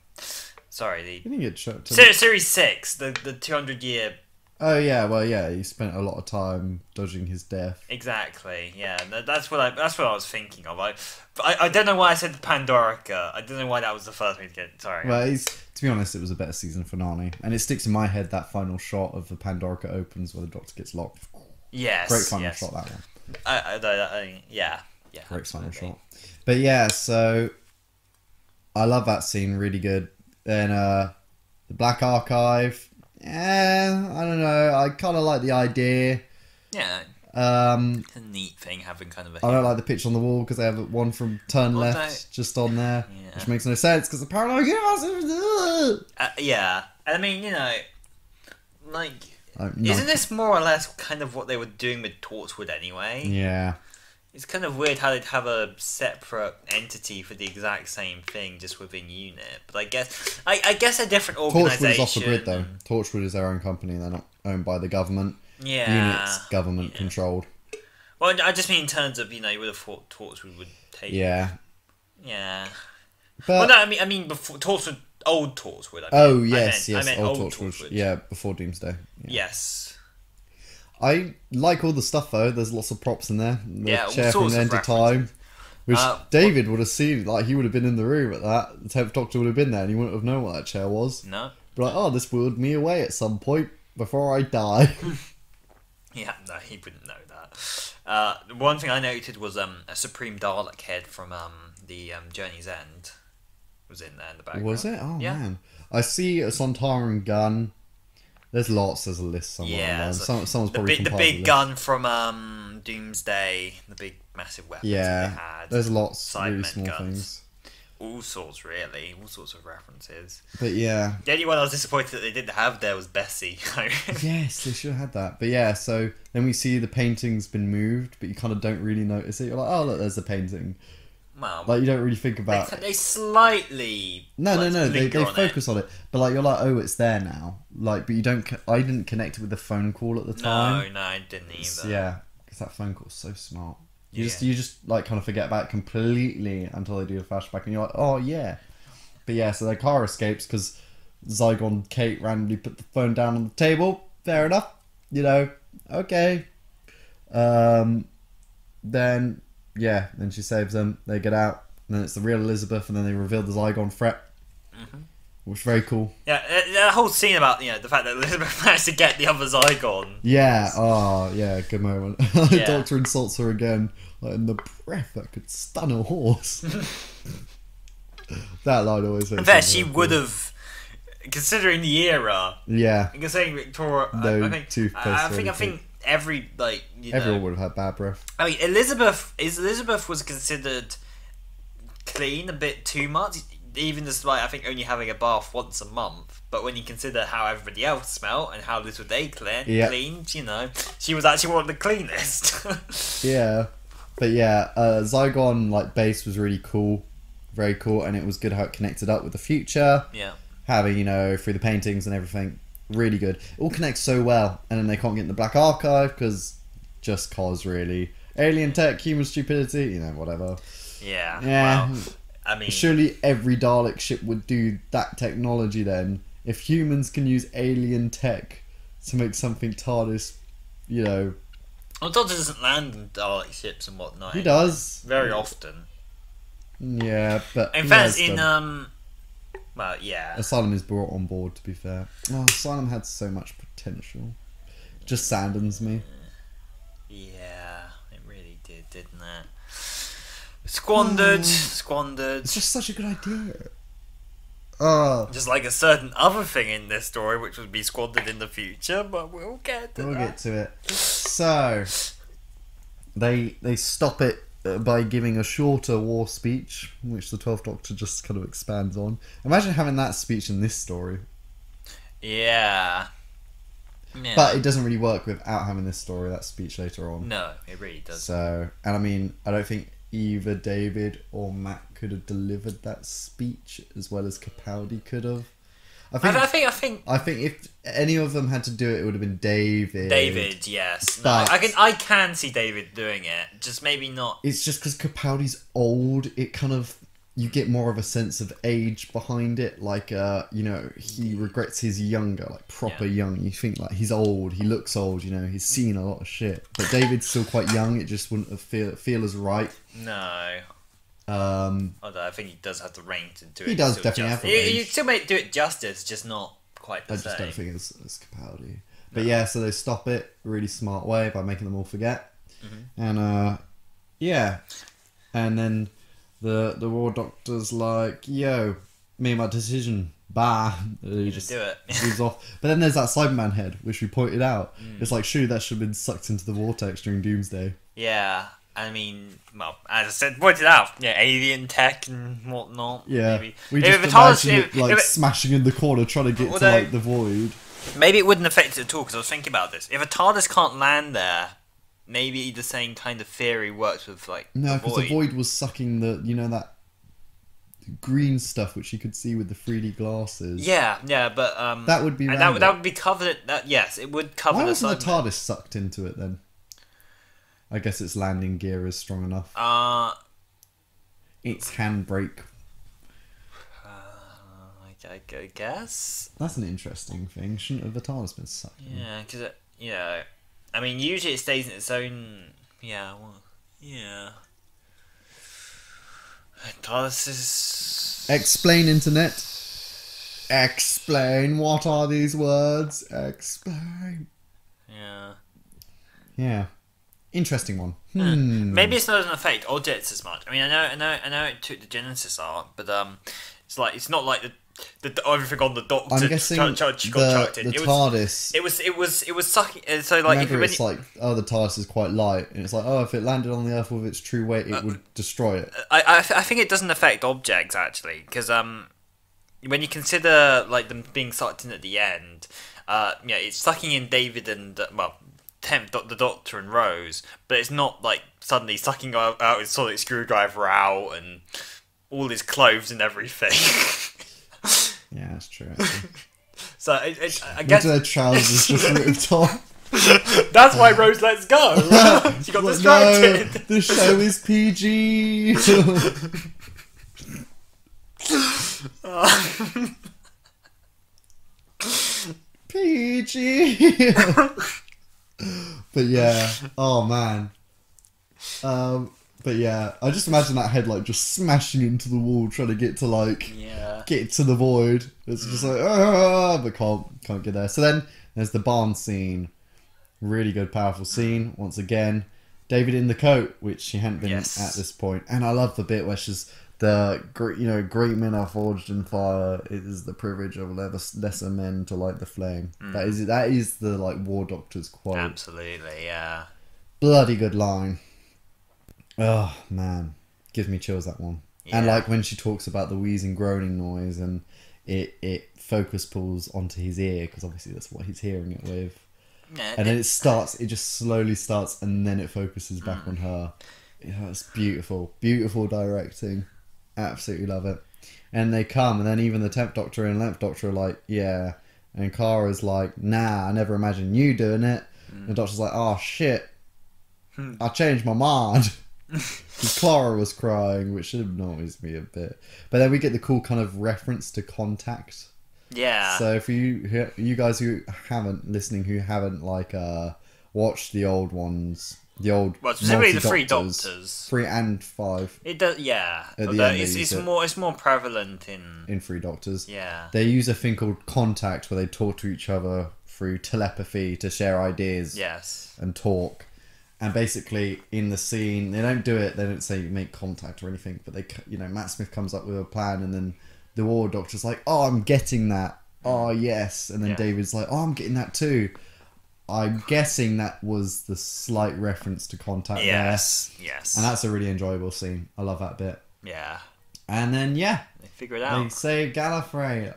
Speaker 3: Sorry,
Speaker 2: He didn't get chucked.
Speaker 3: Series 6, the 200-year.
Speaker 2: Oh yeah, well yeah, he spent a lot of time dodging his death.
Speaker 3: Exactly. Yeah, that's what I was thinking of. I don't know why I said the Pandorica. I don't know why that was the first thing to get. Sorry.
Speaker 2: Well, to be honest, it was a better season finale, and it sticks in my head that final shot of the Pandorica opens where the Doctor gets locked.
Speaker 3: Yes.
Speaker 2: Great final
Speaker 3: yes.
Speaker 2: shot, that one.
Speaker 3: Yeah.
Speaker 2: Great final
Speaker 3: absolutely.
Speaker 2: shot. But yeah, so I love that scene, really good. Then the Black Archive. Yeah, I don't know. I kind of like the idea.
Speaker 3: Yeah.
Speaker 2: It's
Speaker 3: a neat thing having kind of a.
Speaker 2: I don't like the picture on the wall because they have one from Turn
Speaker 3: Well,
Speaker 2: Left just on there,
Speaker 3: Yeah.
Speaker 2: which makes no sense because the parallel universe.
Speaker 3: Yeah, and I mean, you know, like,
Speaker 2: No.
Speaker 3: isn't this more or less kind of what they were doing with Torchwood anyway?
Speaker 2: Yeah.
Speaker 3: It's kind of weird how they'd have a separate entity for the exact same thing just within Unit, but I guess a different organisation.
Speaker 2: Torchwood is off the grid though. Torchwood is their own company. They're not owned by the government.
Speaker 3: Yeah.
Speaker 2: Unit's government controlled.
Speaker 3: Well, I just mean in terms of, you know, you would have thought Torchwood would take.
Speaker 2: Yeah.
Speaker 3: Yeah.
Speaker 2: But
Speaker 3: Well, no, I mean before Torchwood, old Torchwood.
Speaker 2: oh yes,
Speaker 3: I meant
Speaker 2: old
Speaker 3: old
Speaker 2: Torchwood. Yeah, before Doomsday. Yeah.
Speaker 3: Yes.
Speaker 2: I like all the stuff though. There's lots of props in there. The
Speaker 3: Yeah, all
Speaker 2: chair from
Speaker 3: sorts
Speaker 2: the
Speaker 3: of
Speaker 2: end of time, which
Speaker 3: Uh,
Speaker 2: David would have seen. Like he would have been in the room at that. The 10th Doctor would have been there, and he wouldn't have known what that chair was.
Speaker 3: No.
Speaker 2: But like, oh, this whirled me away at some point before I die.
Speaker 3: Yeah, no, he wouldn't know that. One thing I noted was a Supreme Dalek head from the Journey's End was in there in the background.
Speaker 2: Was it? Oh
Speaker 3: Yeah.
Speaker 2: man, I see a Sontaran gun. There's lots. There's a list somewhere.
Speaker 3: Yeah,
Speaker 2: online.
Speaker 3: so
Speaker 2: Someone's
Speaker 3: the
Speaker 2: probably
Speaker 3: big, the
Speaker 2: compiled
Speaker 3: big
Speaker 2: list.
Speaker 3: gun from Doomsday, the big massive weapons that they
Speaker 2: Yeah,
Speaker 3: had.
Speaker 2: there's lots of really
Speaker 3: Cybermen
Speaker 2: small
Speaker 3: guns.
Speaker 2: things.
Speaker 3: All sorts, really, all sorts of references.
Speaker 2: But yeah,
Speaker 3: The only one I was disappointed that they didn't have there was Bessie.
Speaker 2: yes, they should have had that. But yeah, so then we see the painting's been moved, but you kind of don't really notice it. You're like, oh look, there's the painting.
Speaker 3: Well,
Speaker 2: Like you don't really think about.
Speaker 3: they slightly
Speaker 2: No,
Speaker 3: like,
Speaker 2: they
Speaker 3: linger on it.
Speaker 2: focus on it, but like you're like, oh, it's there now. Like, but you don't. I didn't connect it with the phone call at the time.
Speaker 3: No, I didn't either.
Speaker 2: Yeah, because that phone call's so smart. You
Speaker 3: Yeah.
Speaker 2: you just like kind of forget about it completely until they do a flashback, and you're like, oh yeah. But yeah, so their car escapes because Zygon Kate randomly put the phone down on the table. Fair enough, you know. Okay. Then then she saves them. They get out, and then it's the real Elizabeth, and then they reveal the Zygon threat, which is very cool.
Speaker 3: Yeah, the whole scene about, you know, the fact that Elizabeth managed to get the other Zygon.
Speaker 2: Yeah, oh yeah, good moment.
Speaker 3: Yeah.
Speaker 2: Doctor insults her again, like in the breath that could stun a horse. That line always makes
Speaker 3: In fact,
Speaker 2: me
Speaker 3: she
Speaker 2: laugh.
Speaker 3: would have, considering the era,
Speaker 2: Yeah,
Speaker 3: and considering Victoria,
Speaker 2: No
Speaker 3: I think,
Speaker 2: toothpaste
Speaker 3: I
Speaker 2: or
Speaker 3: think
Speaker 2: anything.
Speaker 3: every, like, you
Speaker 2: everyone
Speaker 3: know,
Speaker 2: would have had bad breath.
Speaker 3: I mean, Elizabeth was considered clean a bit too much, even despite, I think, only having a bath once a month. But when you consider how everybody else smelled and how little they cleaned, you know, she was actually one of the cleanest.
Speaker 2: Yeah, but yeah, Zygon like base was really cool, very cool, and it was good how it connected up with the future.
Speaker 3: Yeah.
Speaker 2: Having, you know, through the paintings and everything, really good. It all connects so well, and then they can't get in the Black Archive because just cause really alien tech, human stupidity, you know, whatever.
Speaker 3: Yeah.
Speaker 2: Yeah.
Speaker 3: Well, I mean,
Speaker 2: Surely every Dalek ship would do that technology then. If humans can use alien tech to make something TARDIS, you know.
Speaker 3: well, Doctor doesn't land in Dalek ships and whatnot.
Speaker 2: He does.
Speaker 3: Very often.
Speaker 2: Yeah, but
Speaker 3: In
Speaker 2: he
Speaker 3: fact,
Speaker 2: has
Speaker 3: in
Speaker 2: done.
Speaker 3: well, yeah.
Speaker 2: Asylum is brought on board, to be fair. Oh, Asylum had so much potential. Just saddens me.
Speaker 3: Yeah, it really did, didn't it? Squandered.
Speaker 2: It's just such a good idea. Oh,
Speaker 3: Just like a certain other thing in this story, which would be squandered in the future, but we'll get to
Speaker 2: we'll
Speaker 3: that.
Speaker 2: get to it. So, they stop it by giving a shorter war speech, which the 12th Doctor just kind of expands on. Imagine having that speech in this story.
Speaker 3: Yeah. Yeah.
Speaker 2: But it doesn't really work without having this story, that speech later on.
Speaker 3: No, it really does.
Speaker 2: So, and I mean, I don't think either David or Matt could have delivered that speech as well as Capaldi could have. I think if any of them had to do it, it would have been David.
Speaker 3: David, yes.
Speaker 2: But-
Speaker 3: No, I can see David doing it. Just maybe not.
Speaker 2: It's just because Capaldi's old, it kind of, you get more of a sense of age behind it. Like, you know, he regrets his younger, like proper young. You think like he's old, he looks old, you know, he's seen a lot of shit. But David's still quite young, it just wouldn't have feel as right.
Speaker 3: No. Although I think he does have the range to do it.
Speaker 2: He does definitely have the range.
Speaker 3: You still may do it justice, just not quite the
Speaker 2: I
Speaker 3: same.
Speaker 2: just don't think it's Capaldi. But yeah, so they stop it a really smart way by making them all forget. And yeah. And then the War Doctor's like, yo, made my decision. Bye. He just
Speaker 3: do it.
Speaker 2: moves off. But then there's that Cyberman head, which we pointed out. It's like, shoot, that should have been sucked into the vortex during Doomsday.
Speaker 3: Yeah. I mean, well, as I said, pointed out, yeah, alien tech and whatnot.
Speaker 2: Yeah,
Speaker 3: maybe.
Speaker 2: we
Speaker 3: If
Speaker 2: just
Speaker 3: it
Speaker 2: imagine
Speaker 3: was-
Speaker 2: it smashing in the corner trying to get to
Speaker 3: Although-
Speaker 2: like the void.
Speaker 3: Maybe it wouldn't affect it at all, because I was thinking about this. If a TARDIS can't land there, maybe the same kind of theory works with, like,
Speaker 2: No,
Speaker 3: the
Speaker 2: because
Speaker 3: void.
Speaker 2: the void was sucking the, you know, that green stuff which you could see with the 3D glasses.
Speaker 3: Yeah, but
Speaker 2: That would be
Speaker 3: and
Speaker 2: random.
Speaker 3: that would be covered. Yes, it would cover
Speaker 2: Why
Speaker 3: the
Speaker 2: wasn't the
Speaker 3: side.
Speaker 2: TARDIS sucked into it then? I guess its landing gear is strong enough. Its handbrake.
Speaker 3: I guess.
Speaker 2: That's an interesting thing. Shouldn't have the TARDIS been sucked in?
Speaker 3: Yeah, because I mean, usually it stays in its own. Yeah, well, yeah. TARDIS is.
Speaker 2: Explain, internet. Explain. What are these words? Explain.
Speaker 3: Yeah.
Speaker 2: Yeah. Interesting one.
Speaker 3: Maybe it doesn't affect objects as much. I mean, I know it took the Genesis art, but it's not like the everything on the Doctor.
Speaker 2: I'm guessing
Speaker 3: got chucked in.
Speaker 2: the TARDIS.
Speaker 3: It was sucking. So like,
Speaker 2: Remember, it's like, oh, the TARDIS is quite light, and it's like, oh, if it landed on the Earth with its true weight, it would destroy it.
Speaker 3: I think it doesn't affect objects actually, because when you consider like them being sucked in at the end, it's sucking in David and the Doctor and Rose, but it's not like suddenly sucking out his sonic screwdriver out and all his clothes and everything.
Speaker 2: Yeah, that's true. Actually.
Speaker 3: So I
Speaker 2: Look
Speaker 3: guess
Speaker 2: at their trousers just ripped off.
Speaker 3: that's why Rose lets go. She got
Speaker 2: Like,
Speaker 3: distracted.
Speaker 2: no, the show is PG. PG. But yeah, oh man. But yeah, I just imagine that head like just smashing into the wall, trying to get to like get to the void. It's just like but can't get there. So then there's the barn scene. Really good, powerful scene. Once again, David in the coat, which she hadn't been at this point, and I love the bit where she's great men are forged in fire. It is the privilege of lesser men to light the flame. That is the like War Doctor's quote.
Speaker 3: Absolutely, yeah.
Speaker 2: Bloody good line. Oh man, gives me chills, that one.
Speaker 3: Yeah.
Speaker 2: And like when she talks about the wheezing, groaning noise, and it focus pulls onto his ear because obviously that's what he's hearing it with.
Speaker 3: Yeah,
Speaker 2: And then it just slowly starts, and then it focuses back on her. Yeah, it's beautiful, beautiful directing. Absolutely love it. And they come, and then even the Temp Doctor and Lamp Doctor are like, yeah. And Kara's like, nah, I never imagined you doing it. And the Doctor's like, oh shit, I changed my mind. Because Clara was crying, which annoys me a bit. But then we get the cool kind of reference to Contact.
Speaker 3: yeah.
Speaker 2: So for you guys who haven't like watched the old ones, the old
Speaker 3: Specifically the three
Speaker 2: multi-Doctors,
Speaker 3: Doctors.
Speaker 2: 3 and 5
Speaker 3: It does, yeah.
Speaker 2: At the
Speaker 3: Although
Speaker 2: end they
Speaker 3: it's
Speaker 2: use it.
Speaker 3: more prevalent in.
Speaker 2: in 3 Doctors.
Speaker 3: Yeah.
Speaker 2: They use a thing called Contact where they talk to each other through telepathy to share ideas
Speaker 3: Yes.
Speaker 2: and talk. And basically, in the scene, they don't do it. They don't say make contact or anything. But Matt Smith comes up with a plan, and then the War Doctor's like, "Oh, I'm getting that. Oh, yes." And then
Speaker 3: Yeah.
Speaker 2: David's like, "Oh, I'm getting that too." I'm guessing that was the slight reference to Contact
Speaker 3: Yes.
Speaker 2: there,
Speaker 3: Yes.
Speaker 2: and that's a really enjoyable scene. I love that bit.
Speaker 3: Yeah.
Speaker 2: And then
Speaker 3: They figure it
Speaker 2: They
Speaker 3: out.
Speaker 2: say Gallifrey.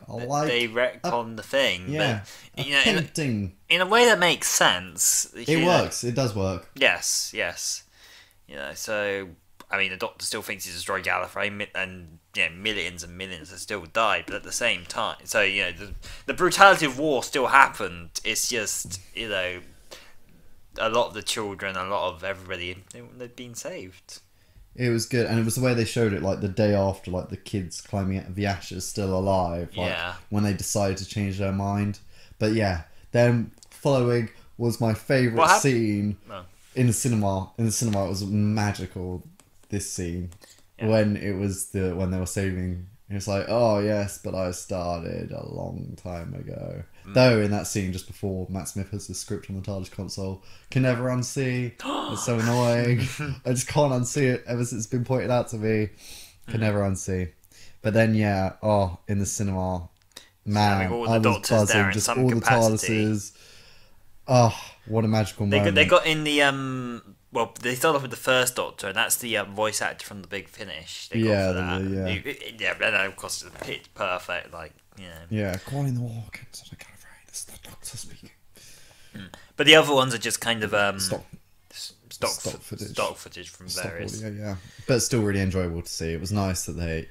Speaker 3: They retcon the thing.
Speaker 2: Yeah.
Speaker 3: But,
Speaker 2: Painting.
Speaker 3: in a way that makes sense.
Speaker 2: It works. It does work.
Speaker 3: Yes. So I mean, the Doctor still thinks he's destroyed Gallifrey, and millions and millions have still died. But at the same time, so the brutality of war still happened. It's just a lot of the children, a lot of everybody, they've been saved.
Speaker 2: It was good, and it was the way they showed it, like the day after, like the kids climbing out of the ashes still alive. Like, when they decided to change their mind. But yeah, then following was my favourite scene in the cinema. In the cinema, it was magical. This scene when it was when they were saving. It's like, oh yes, but I started a long time ago. Though in that scene just before Matt Smith has the script on the TARDIS console, can never unsee. It's so annoying. I just can't unsee it ever since it's been pointed out to me. Can never unsee. But then in the cinema, man,
Speaker 3: all the
Speaker 2: I was
Speaker 3: Doctors
Speaker 2: buzzing.
Speaker 3: there in
Speaker 2: Just
Speaker 3: some
Speaker 2: all
Speaker 3: capacity.
Speaker 2: the TARDISes. Oh, what a magical moment.
Speaker 3: They got in the well, they started off with the first Doctor, and that's the voice actor from The Big Finish. They got for that. And of course, it's pitch perfect, like,
Speaker 2: Yeah, calling the walk. This is the Doctor speaking.
Speaker 3: But the other ones are just kind of
Speaker 2: stock
Speaker 3: footage from various.
Speaker 2: Yeah. But still really enjoyable to see. It was nice that they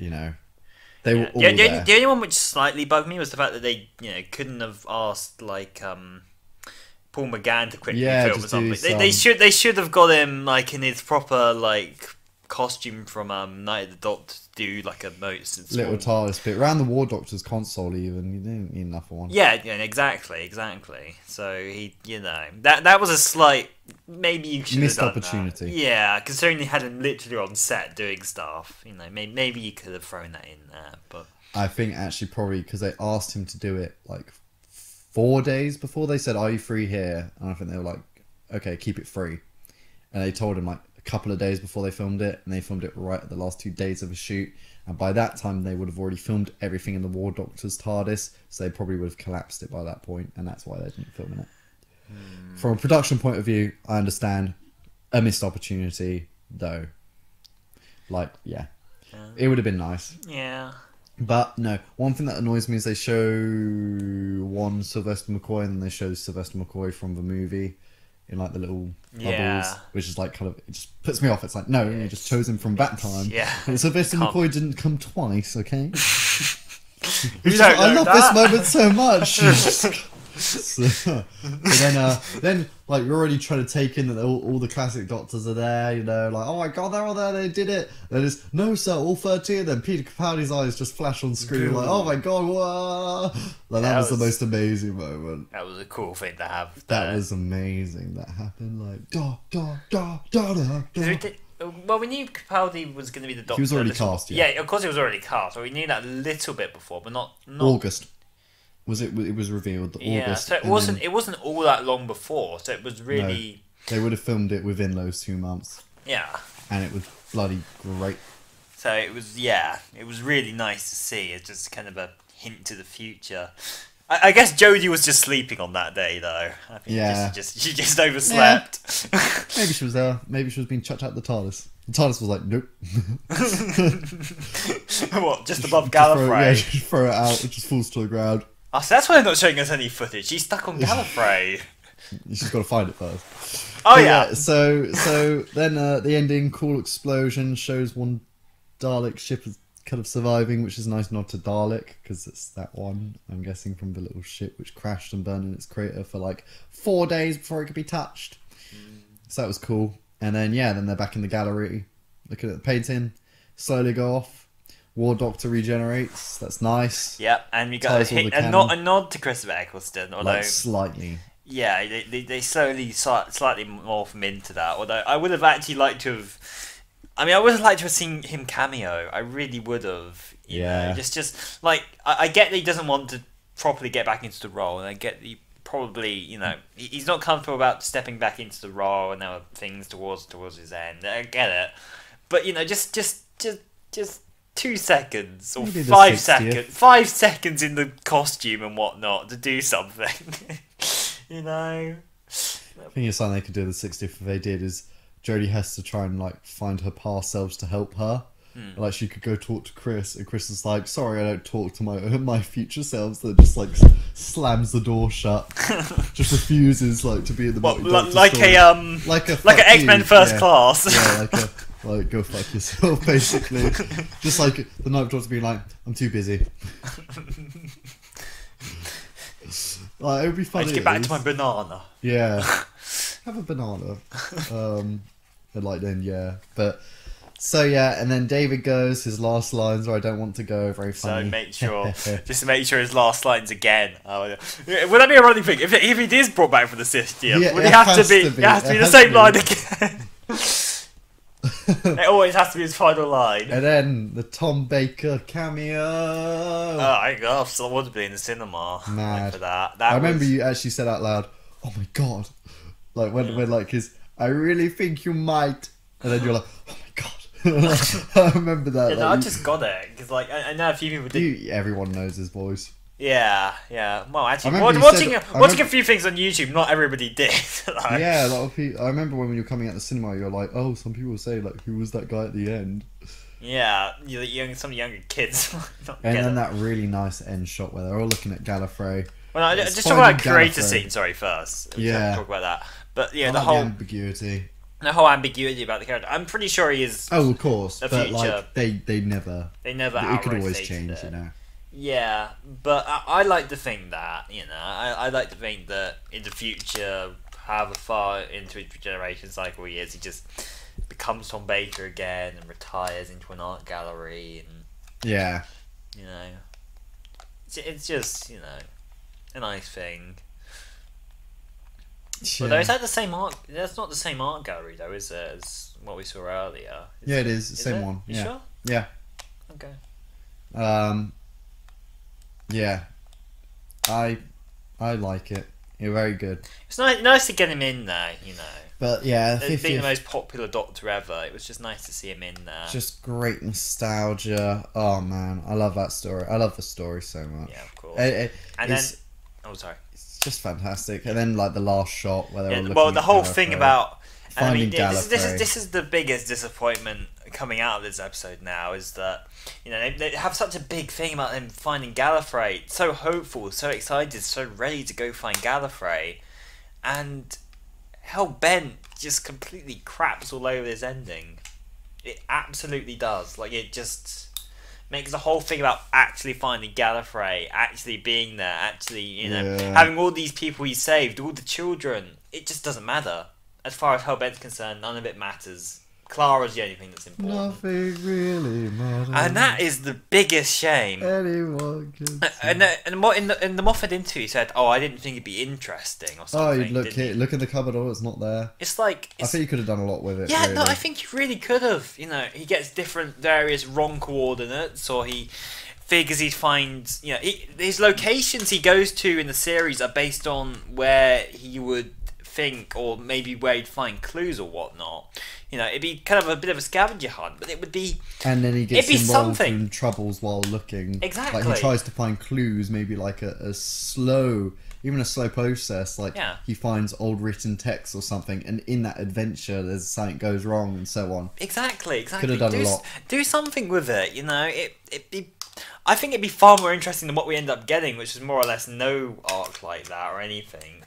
Speaker 2: were all there.
Speaker 3: The only one which slightly bugged me was the fact that they couldn't have asked like Paul McGann to quickly film or something. They should have got him like in his proper like costume from Night of the Doctor to do like a
Speaker 2: little TARDIS bit around the War Doctor's console. Even you didn't need enough for one.
Speaker 3: Yeah, exactly. So he, that was a slight. Maybe you should
Speaker 2: missed
Speaker 3: have done
Speaker 2: opportunity.
Speaker 3: That. Yeah, considering they had him literally on set doing stuff. Maybe you could have thrown that in there, but
Speaker 2: I think actually probably because they asked him to do it like 4 days before. They said, "Are you free here?" And I think they were like, "Okay, keep it free." And they told him like a couple of days before they filmed it, and they filmed it right at the last 2 days of the shoot. And by that time, they would have already filmed everything in the War Doctor's TARDIS, so they probably would have collapsed it by that point, and that's why they didn't film in it. From a production point of view, I understand a missed opportunity, though. Like, it would have been nice.
Speaker 3: Yeah.
Speaker 2: But no, one thing that annoys me is they show one Sylvester McCoy and then they show Sylvester McCoy from the movie in like the little bubbles, which is like kind of, it just puts me off. It's like, no, you just chose him from that time.
Speaker 3: Yeah.
Speaker 2: And Sylvester McCoy didn't come twice, okay?
Speaker 3: I
Speaker 2: love this moment so much. Then like you're already trying to take in that all the classic Doctors are there, like, oh my god, they're all there, they did it. Then it's, no sir, all 13 of them. Peter Capaldi's eyes just flash on screen, like, oh my god, whoa. Like, that was the most amazing moment.
Speaker 3: That was a cool thing to have.
Speaker 2: That was amazing. That happened, like, da.
Speaker 3: Well, we knew Capaldi was going to be the Doctor.
Speaker 2: He was already cast,
Speaker 3: yeah, of course he was already cast. Well, we knew that a little bit before, but not
Speaker 2: August. It was revealed that August.
Speaker 3: So it wasn't all that long before. So it was really.
Speaker 2: No, they would have filmed it within those 2 months.
Speaker 3: Yeah.
Speaker 2: And it was bloody great.
Speaker 3: So it was really nice to see. It's just kind of a hint to the future. I guess Jodie was just sleeping on that day, though. I think she just overslept.
Speaker 2: Yeah. Maybe she was there. Maybe she was being chucked out the TARDIS. The TARDIS was like, nope.
Speaker 3: What? Just above Gallifrey?
Speaker 2: Just throw it out. It just falls to the ground.
Speaker 3: Oh, so that's why they're not showing us any footage. She's stuck on Gallifrey.
Speaker 2: You just got to find it first.
Speaker 3: Oh, yeah.
Speaker 2: So then the ending, cool explosion, shows one Dalek ship is kind of surviving, which is a nice nod to Dalek, because it's that one, I'm guessing, from the little ship which crashed and burned in its crater for like 4 days before it could be touched. So that was cool. And then, then they're back in the gallery, looking at the painting, slowly go off. War Doctor regenerates. That's nice.
Speaker 3: Yep, and we got a nod to Christopher Eccleston, although
Speaker 2: like slightly.
Speaker 3: Yeah, they slowly slightly morph him into that. Although I would have actually liked to have. I mean, I would have liked to have seen him cameo. I really would have. You know, just like I get that he doesn't want to properly get back into the role, and I get that he probably he's not comfortable about stepping back into the role, and there are things towards his end. I get it, but just 2 seconds or
Speaker 2: Maybe
Speaker 3: 5 seconds, 5 seconds in the costume and whatnot to do something.
Speaker 2: I think it's something they could do the 60th if they did is Jodie has to try and like find her past selves to help her. Like she could go talk to Chris, and Chris is like, "Sorry, I don't talk to my future selves." That just like slams the door shut, just refuses like to be in the
Speaker 3: like an X-Men First Class.
Speaker 2: Yeah, like go fuck yourself, basically. Just like the Night Doctor being like, "I'm too busy." Like, it would be funny.
Speaker 3: Let's get back to my banana.
Speaker 2: Yeah, have a banana. And like then but. So yeah, and then David goes. His last lines are, "I don't want to go." Very funny.
Speaker 3: So make sure, just to make sure his last lines again. Oh, yeah. Would that be a running thing? If he is brought back from the Sith, would he have to be? It has to be the same line again. It always has to be his final line.
Speaker 2: And then the Tom Baker cameo.
Speaker 3: I still want to be in the cinema.
Speaker 2: Mad.
Speaker 3: For that.
Speaker 2: I remember you actually said out loud, "Oh my god!" Like when like his, "I really think you might," and then you're like, "Oh my god." I remember that.
Speaker 3: Yeah, I just got it because, like, I know a few people did.
Speaker 2: Everyone knows his voice.
Speaker 3: Yeah. Well, actually,
Speaker 2: watching
Speaker 3: a few things on YouTube, not everybody did.
Speaker 2: Like, yeah, a lot of people. I remember when you were coming out the cinema, you're like, "Oh, some people say like, who was that guy at the end?"
Speaker 3: Yeah, some younger kids.
Speaker 2: And then that really nice end shot where they're all looking at Gallifrey.
Speaker 3: Well, no, just talk about creator scene. Sorry, first.
Speaker 2: Yeah,
Speaker 3: talk about that. But yeah,
Speaker 2: the whole ambiguity.
Speaker 3: The whole ambiguity about the character. I'm pretty sure he is.
Speaker 2: Oh, of course.
Speaker 3: The
Speaker 2: but
Speaker 3: future.
Speaker 2: Like they never. It could always change,
Speaker 3: it.
Speaker 2: you know.
Speaker 3: Yeah, but I like to think that I like to think that in the future, however far into his regeneration cycle he is, he just becomes Tom Baker again and retires into an art gallery and it's just a nice thing. Yeah. Although is that the same art? That's not the same art gallery though, is it? As what we saw earlier.
Speaker 2: It is the same one.
Speaker 3: You sure?
Speaker 2: Yeah.
Speaker 3: Okay.
Speaker 2: Yeah. I like it. You're very good.
Speaker 3: It's nice to get him in there,
Speaker 2: But yeah,
Speaker 3: being the most popular Doctor ever, it was just nice to see him in there.
Speaker 2: Just great nostalgia. Oh man, I love that story. I love the story so much.
Speaker 3: Yeah, of course.
Speaker 2: And then,
Speaker 3: sorry.
Speaker 2: It's just fantastic. And then like the last shot where they're all looking
Speaker 3: well, the whole
Speaker 2: Gallifrey,
Speaker 3: thing about
Speaker 2: finding
Speaker 3: this is the biggest disappointment coming out of this episode now is that they have such a big thing about them finding Gallifrey, so hopeful, so excited, so ready to go find Gallifrey, and Hell Bent just completely craps all over this ending. It absolutely does. Like, it just makes the whole thing about actually finding Gallifrey, actually being there, actually having all these people he saved, all the children. It just doesn't matter. As far as Hell Bent's concerned, none of it matters. Clara's the only thing that's important.
Speaker 2: Nothing really matters.
Speaker 3: And that is the biggest shame.
Speaker 2: Anyone can
Speaker 3: and what in the Moffat interview he said, "Oh, I didn't think it'd be interesting or something."
Speaker 2: Oh, look in the cupboard. Oh, it's not there.
Speaker 3: It's like
Speaker 2: I think you could have done a lot with it.
Speaker 3: Yeah,
Speaker 2: really.
Speaker 3: no, I think he really could have. He gets various wrong coordinates, or he figures he finds. His locations he goes to in the series are based on where he would think, or maybe where he'd find clues or whatnot. It'd be kind of a bit of a scavenger hunt, but it would be.
Speaker 2: And then he gets involved in troubles while looking.
Speaker 3: Exactly.
Speaker 2: Like he tries to find clues, maybe like a slow process. Like he finds old written text or something, and in that adventure, there's something goes wrong and so on.
Speaker 3: Exactly.
Speaker 2: Could have done a lot.
Speaker 3: Do something with it. It'd be. I think it'd be far more interesting than what we end up getting, which is more or less no arc like that or anything.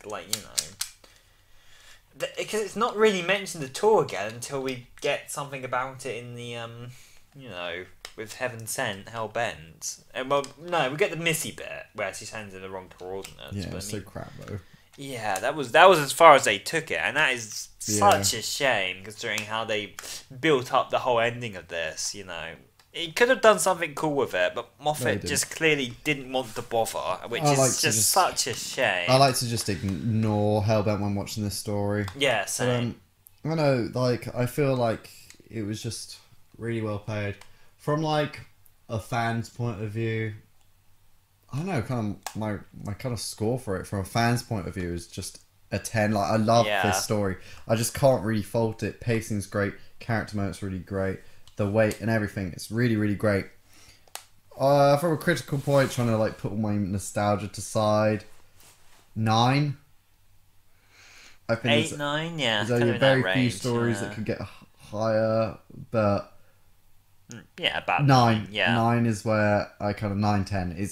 Speaker 3: Because it's not really mentioned at all again until we get something about it in the with Heaven Sent, Hell Bent. And we get the Missy bit where she sends in the wrong coordinates.
Speaker 2: Yeah, it's so crap though.
Speaker 3: Yeah, that was as far as they took it, and that is such a shame considering how they built up the whole ending of this. He could have done something cool with it, but Moffat just clearly didn't want to bother, which is just such a shame.
Speaker 2: I like to just ignore Hellbent when watching this story.
Speaker 3: Yeah, same.
Speaker 2: I know, I feel like it was just really well played. From, a fan's point of view, I don't know, kind of my kind of score for it from a fan's point of view is just a 10. I love this story. I just can't really fault it. Pacing's great. Character moments really great. The weight and everything, it's really, really great. From a critical point, trying to put all my nostalgia to side, 9. I think
Speaker 3: 8, 9, yeah.
Speaker 2: There's only very few stories that could get higher, but
Speaker 3: Yeah, about
Speaker 2: 9.
Speaker 3: Yeah.
Speaker 2: 9 is where I kind of 9, 10.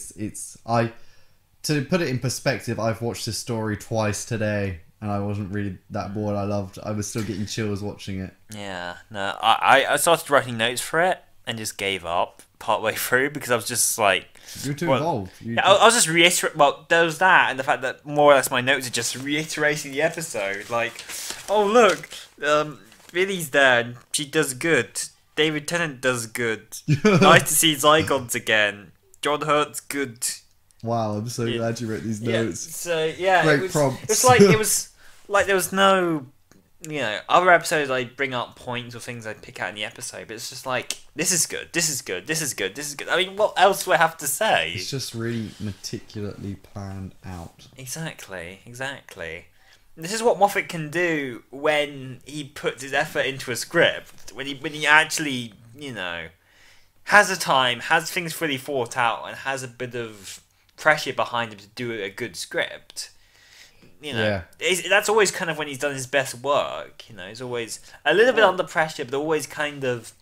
Speaker 2: To put it in perspective, I've watched this story twice today, and I wasn't really that bored. I was still getting chills watching it.
Speaker 3: Yeah, no, I started writing notes for it and just gave up partway through because I was just like...
Speaker 2: You're too
Speaker 3: well,
Speaker 2: involved.
Speaker 3: Yeah, I was just reiterating... Well, there was that, and the fact that more or less my notes are just reiterating the episode. Like, oh, look, Billy's there, and she does good. David Tennant does good. Nice to see Zygons again. John Hurt's good.
Speaker 2: Wow, I'm so glad you wrote these notes. Great prompts.
Speaker 3: It was like there was no, other episodes I'd bring up points or things I'd pick out in the episode, but it's just like, this is good, this is good, this is good, this is good. I mean, what else do I have to say?
Speaker 2: It's just really meticulously planned out.
Speaker 3: Exactly. This is what Moffat can do when he puts his effort into a script. When he actually, has the time, has things fully thought out, and has a bit of pressure behind him to do a good script. That's always kind of when he's done his best work. He's always a little bit under pressure, but always kind of...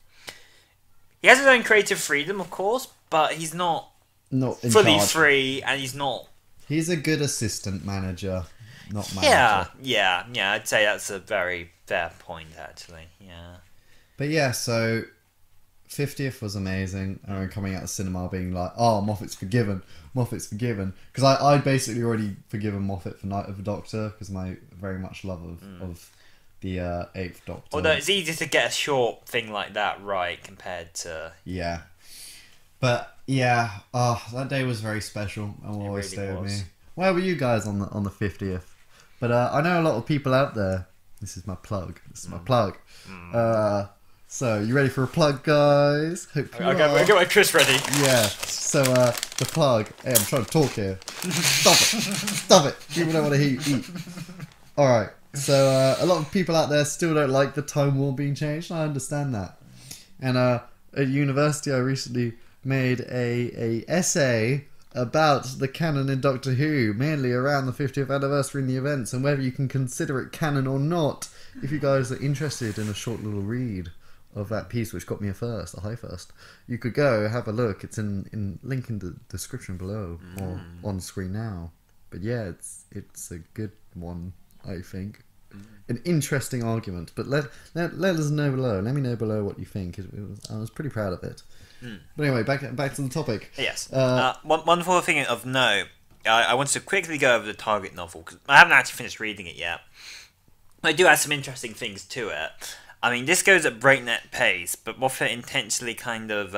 Speaker 3: He has his own creative freedom, of course, but he's not fully free, and he's not...
Speaker 2: He's a good assistant manager, not manager.
Speaker 3: Yeah, I'd say that's a very fair point, actually, yeah.
Speaker 2: But yeah, so 50th was amazing. I remember coming out of the cinema being like, oh, Moffat's forgiven. Because I'd basically already forgiven Moffat for Night of the Doctor, because my very much love of the 8th Doctor.
Speaker 3: Although it's easy to get a short thing like that right compared to...
Speaker 2: Yeah. But yeah, that day was very special and will always stay with me. Where were you guys on the 50th? But I know a lot of people out there. This is my plug. So, you ready for a plug, guys? Hope you are.
Speaker 3: I'll get my Chris ready.
Speaker 2: Yeah. So, the plug. Hey, I'm trying to talk here. Stop it. People don't want to hear you eat. Alright. So, a lot of people out there still don't like the Time War being changed. I understand that. And at university, I recently made a essay about the canon in Doctor Who, mainly around the 50th anniversary and the events, and whether you can consider it canon or not. If you guys are interested in a short little read of that piece, which got me a high first, you could go have a look. It's in link in the description below or on screen now. But yeah, it's a good one, I think. An interesting argument, but let us know below. Let me know below what you think. I was pretty proud of it. But anyway, back to the topic.
Speaker 3: Yes. One wonderful thing of note, I wanted to quickly go over the Target novel, because I haven't actually finished reading it yet. I do add some interesting things to it. I mean, this goes at breakneck pace, but Moffat intentionally kind of,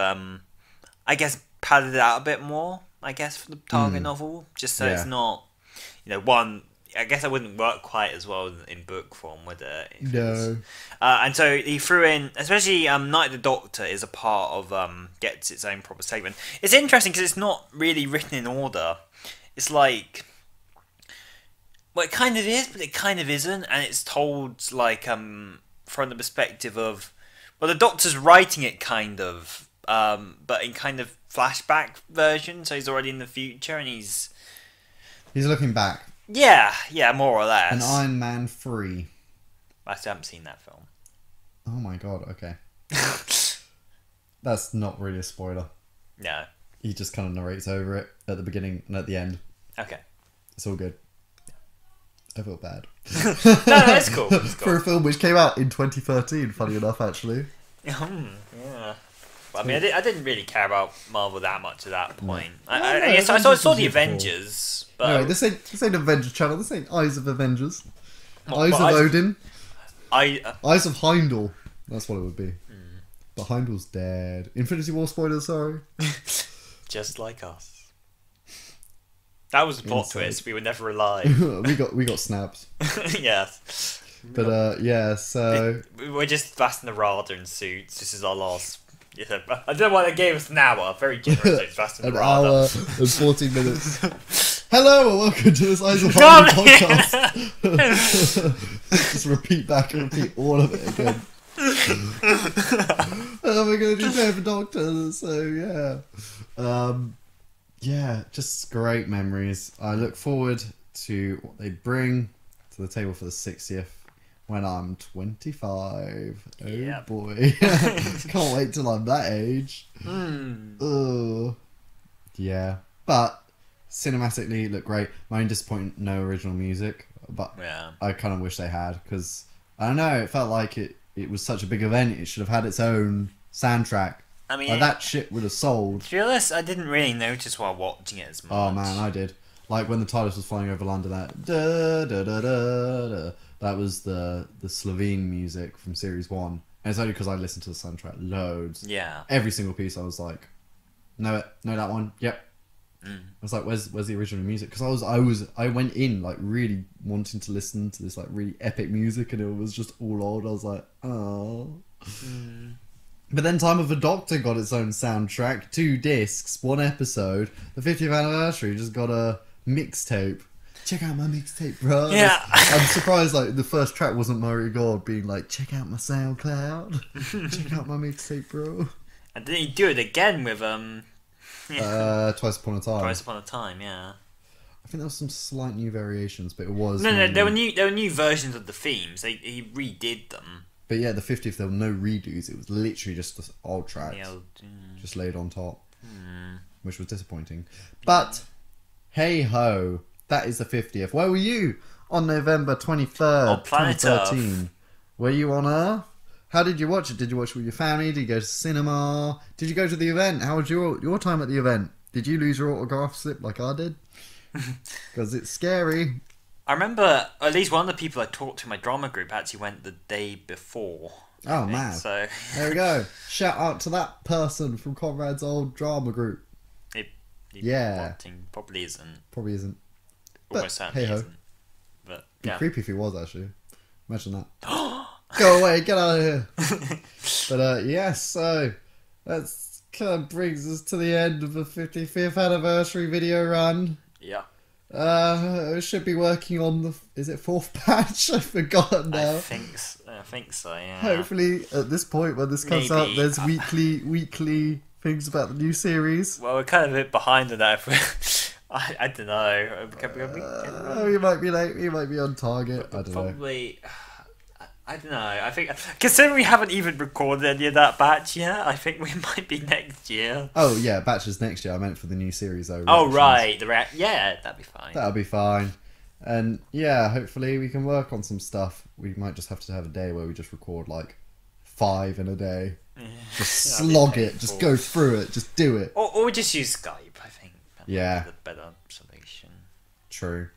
Speaker 3: I guess, padded it out a bit more, I guess, for the Target novel, just so it's not, one... I guess it wouldn't work quite as well in book form, would it?
Speaker 2: No.
Speaker 3: And so he threw in, especially Night of the Doctor is a part of, gets its own proper segment. It's interesting because it's not really written in order. It's like, well, it kind of is, but it kind of isn't, and it's told like from the perspective of, well, the Doctor's writing it kind of, but in kind of flashback version. So he's already in the future, and he's
Speaker 2: looking back.
Speaker 3: Yeah, more or less.
Speaker 2: An Iron Man 3.
Speaker 3: I still haven't seen that film.
Speaker 2: Oh my god, okay. That's not really a spoiler.
Speaker 3: No.
Speaker 2: He just kind of narrates over it at the beginning and at the end.
Speaker 3: Okay.
Speaker 2: It's all good. I feel bad.
Speaker 3: No, it's cool.
Speaker 2: For a film which came out in 2013, funny enough, actually.
Speaker 3: Yeah. Well, I mean, I didn't really care about Marvel that much at that point. I saw the Avengers. But...
Speaker 2: Anyway, this ain't Avengers channel. This ain't Eyes of Avengers. Eyes of Odin. Eyes of Heimdall. That's what it would be. But Heimdall's dead. Infinity War spoilers, sorry.
Speaker 3: Just like us. That was a plot twist. We were never alive.
Speaker 2: we got snapped.
Speaker 3: Yes.
Speaker 2: But yeah, so
Speaker 3: we're just Vast and Narada in suits. This is our last. Yeah, I don't know why they gave us an hour. Very generous. Vast and Narada.
Speaker 2: An hour and 14 minutes. Hello and welcome to this Eyes of Harmony podcast. Just repeat all of it again. We're going to do Favorite Doctor, so yeah. Yeah, just great memories. I look forward to what they bring to the table for the 60th when I'm 25. Oh
Speaker 3: Yep.
Speaker 2: boy. Can't wait till I'm that age. Ugh. Yeah. But cinematically it looked great. My own disappointment, no original music. But
Speaker 3: Yeah.
Speaker 2: I kind of wish they had, because I don't know, it felt like it was such a big event. It should have had its own soundtrack.
Speaker 3: I mean,
Speaker 2: Like, that shit would have sold.
Speaker 3: to be honest, I didn't really notice while watching it as much.
Speaker 2: Oh man, I did. Like when the TARDIS was flying over London, that da da da da da. That was the Slovene music from Series 1. And it's only because I listened to the soundtrack loads.
Speaker 3: Yeah.
Speaker 2: Every single piece, I was like, know that one. Yep.
Speaker 3: Mm.
Speaker 2: I was like, where's the original music? Because I went in like really wanting to listen to this like really epic music, and it was just all old. I was like, oh. But then Time of a Doctor got its own soundtrack, 2 discs, 1 episode. The 50th anniversary just got a mixtape. Check out my mixtape, bro.
Speaker 3: Yeah.
Speaker 2: I'm surprised like the first track wasn't Mario God being like, check out my SoundCloud. Check out my mixtape, bro.
Speaker 3: And then he do it again with
Speaker 2: Twice Upon a Time.
Speaker 3: Twice Upon a Time, yeah.
Speaker 2: I think there was some slight new variations, but it was
Speaker 3: No,
Speaker 2: mainly-
Speaker 3: there were new versions of the themes. He redid them.
Speaker 2: But yeah, the 50th, there were no redos. It was literally just the old tracks,
Speaker 3: Yeah.
Speaker 2: just laid on top, which was disappointing. But hey ho, that is the 50th. Where were you on November 23rd,
Speaker 3: On planet
Speaker 2: 2013? Were you on Earth? How did you watch it? Did you watch it with your family? Did you go to cinema? Did you go to the event? How was your time at the event? Did you lose your autograph slip like I did? Because it's scary.
Speaker 3: I remember at least one of the people I talked to in my drama group actually went the day before.
Speaker 2: Oh man.
Speaker 3: So
Speaker 2: There we go. Shout out to that person from Conrad's old drama group.
Speaker 3: he
Speaker 2: Yeah.
Speaker 3: probably isn't.
Speaker 2: Probably isn't.
Speaker 3: Almost certainly
Speaker 2: hey-ho.
Speaker 3: isn't. But
Speaker 2: Be
Speaker 3: yeah.
Speaker 2: creepy if he was, actually. Imagine that. Go away, get out of here. But yes, so that's kind of brings us to the end of the 55th anniversary video run.
Speaker 3: Yeah.
Speaker 2: We should be working on the, is it 4th patch? I've forgotten now.
Speaker 3: I think so, yeah.
Speaker 2: Hopefully at this point when this comes out,
Speaker 3: Maybe.
Speaker 2: there's weekly things about the new series.
Speaker 3: Well, we're kind of a bit behind on that. I don't know.
Speaker 2: We might be late, we might be on target. I don't know.
Speaker 3: Probably. I don't know. I think considering we haven't even recorded any of that batch yet, I think we might be next year.
Speaker 2: Oh yeah, batches next year. I meant for the new series though.
Speaker 3: Oh
Speaker 2: reactions.
Speaker 3: right, yeah, that'd be fine.
Speaker 2: That'll be fine. And yeah, hopefully we can work on some stuff. We might just have to have a day where we just record like 5 in a day. Just
Speaker 3: That'd be
Speaker 2: slog it.
Speaker 3: painful.
Speaker 2: Just go through it. Just do it.
Speaker 3: Or just use Skype. I think. That
Speaker 2: Yeah.
Speaker 3: might be the better solution.
Speaker 2: True.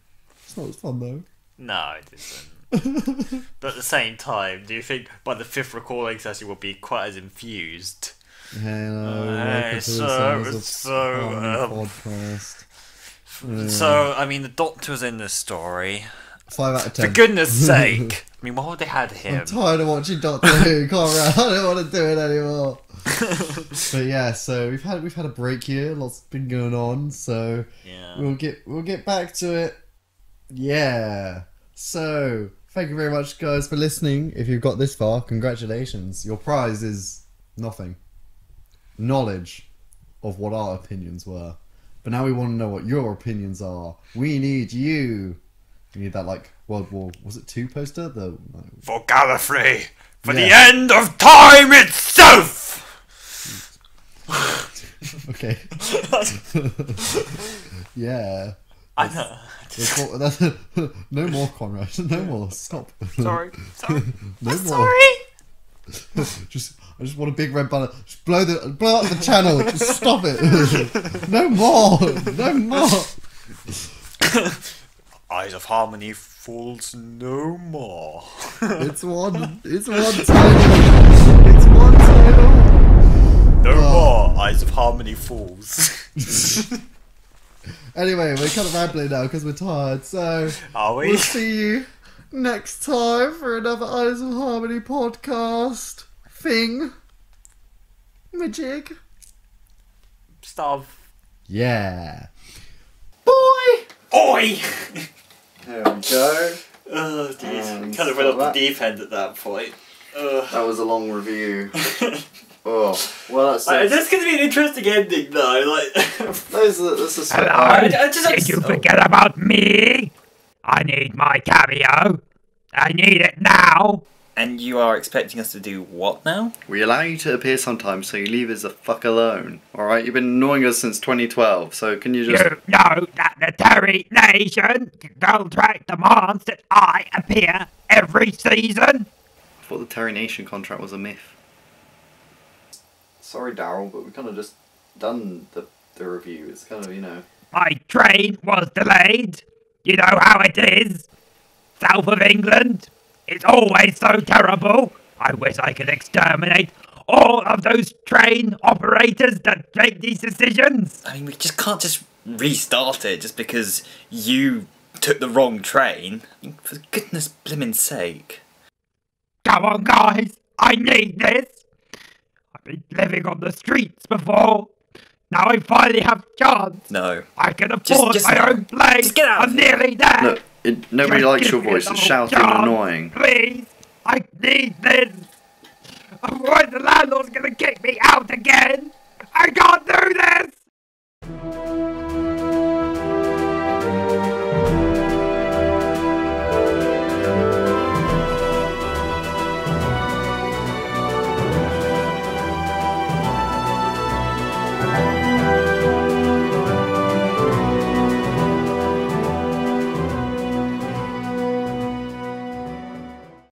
Speaker 2: It's not as fun though.
Speaker 3: No, it isn't. But at the same time, do you think by the 5th recording session will be quite as infused?
Speaker 2: Hello,
Speaker 3: Hey,
Speaker 2: welcome to
Speaker 3: so-
Speaker 2: the
Speaker 3: so,
Speaker 2: podcast.
Speaker 3: So, I mean, the Doctor's in this story.
Speaker 2: 5 out of 10.
Speaker 3: For goodness sake! I mean, why would they had him?
Speaker 2: I'm tired of watching Doctor Who, Conrad. I don't want to do it anymore. But yeah, so we've had a break here. Lots been going on, so
Speaker 3: Yeah.
Speaker 2: we'll get back to it. Yeah. So thank you very much, guys, for listening. If you've got this far, congratulations. Your prize is nothing. Knowledge of what our opinions were. But now we want to know what your opinions are. We need you. We need that like World War was it 2 poster?
Speaker 3: For Gallifrey! For the
Speaker 2: Yeah.
Speaker 3: end of time itself!
Speaker 2: Okay. Yeah.
Speaker 3: I know.
Speaker 2: No more, Conrad. No more. Stop.
Speaker 3: Sorry.
Speaker 2: No more.
Speaker 3: Sorry!
Speaker 2: I just want a big red banner. Just blow up the channel. Just stop it. No more. No more.
Speaker 3: Eyes of Harmony fools no more.
Speaker 2: It's one title. It's one title.
Speaker 3: No more Eyes of Harmony fools.
Speaker 2: Anyway, we're kind of rambling now because we're tired. So
Speaker 3: Are we?
Speaker 2: we'll see you next time for another Eyes of Harmony podcast thing. Majig.
Speaker 3: Stuff.
Speaker 2: Yeah.
Speaker 3: Oi!
Speaker 2: There we go.
Speaker 3: Oh, jeez.
Speaker 2: And
Speaker 3: Kind of went off
Speaker 2: that-
Speaker 3: the deep end at that point.
Speaker 2: That was a long review. Oh, well, that's
Speaker 3: That's going to be an interesting ending, though. Like,
Speaker 2: that's a
Speaker 3: I just
Speaker 4: Did you forget about me? I need my cameo. I need it now.
Speaker 3: And you are expecting us to do what now?
Speaker 2: We allow you to appear sometimes, so you leave us the fuck alone. Alright, you've been annoying us since 2012, so can you just...
Speaker 4: You know that the Terry Nation contract demands that I appear every season?
Speaker 2: I thought the Terry Nation contract was a myth. Sorry, Daryl, but we kind of just done the review. It's kind of, you know...
Speaker 4: My train was delayed. You know how it is. South of England. It's always so terrible. I wish I could exterminate all of those train operators that make these decisions.
Speaker 3: I mean, we just can't just restart it just because you took the wrong train. I mean, for goodness blimmin' sake.
Speaker 4: Come on, guys. I need this. I've been living on the streets before. Now I finally have a chance.
Speaker 3: No.
Speaker 4: I can afford my own plane.
Speaker 3: Just get out.
Speaker 4: I'm nearly there.
Speaker 2: Look, nobody
Speaker 4: Just
Speaker 2: likes
Speaker 4: give
Speaker 2: your
Speaker 4: me
Speaker 2: voice.
Speaker 4: another
Speaker 2: It's shouting and
Speaker 4: chance,
Speaker 2: annoying.
Speaker 4: Please. I need this. Otherwise the landlord's going to kick me out again. I can't do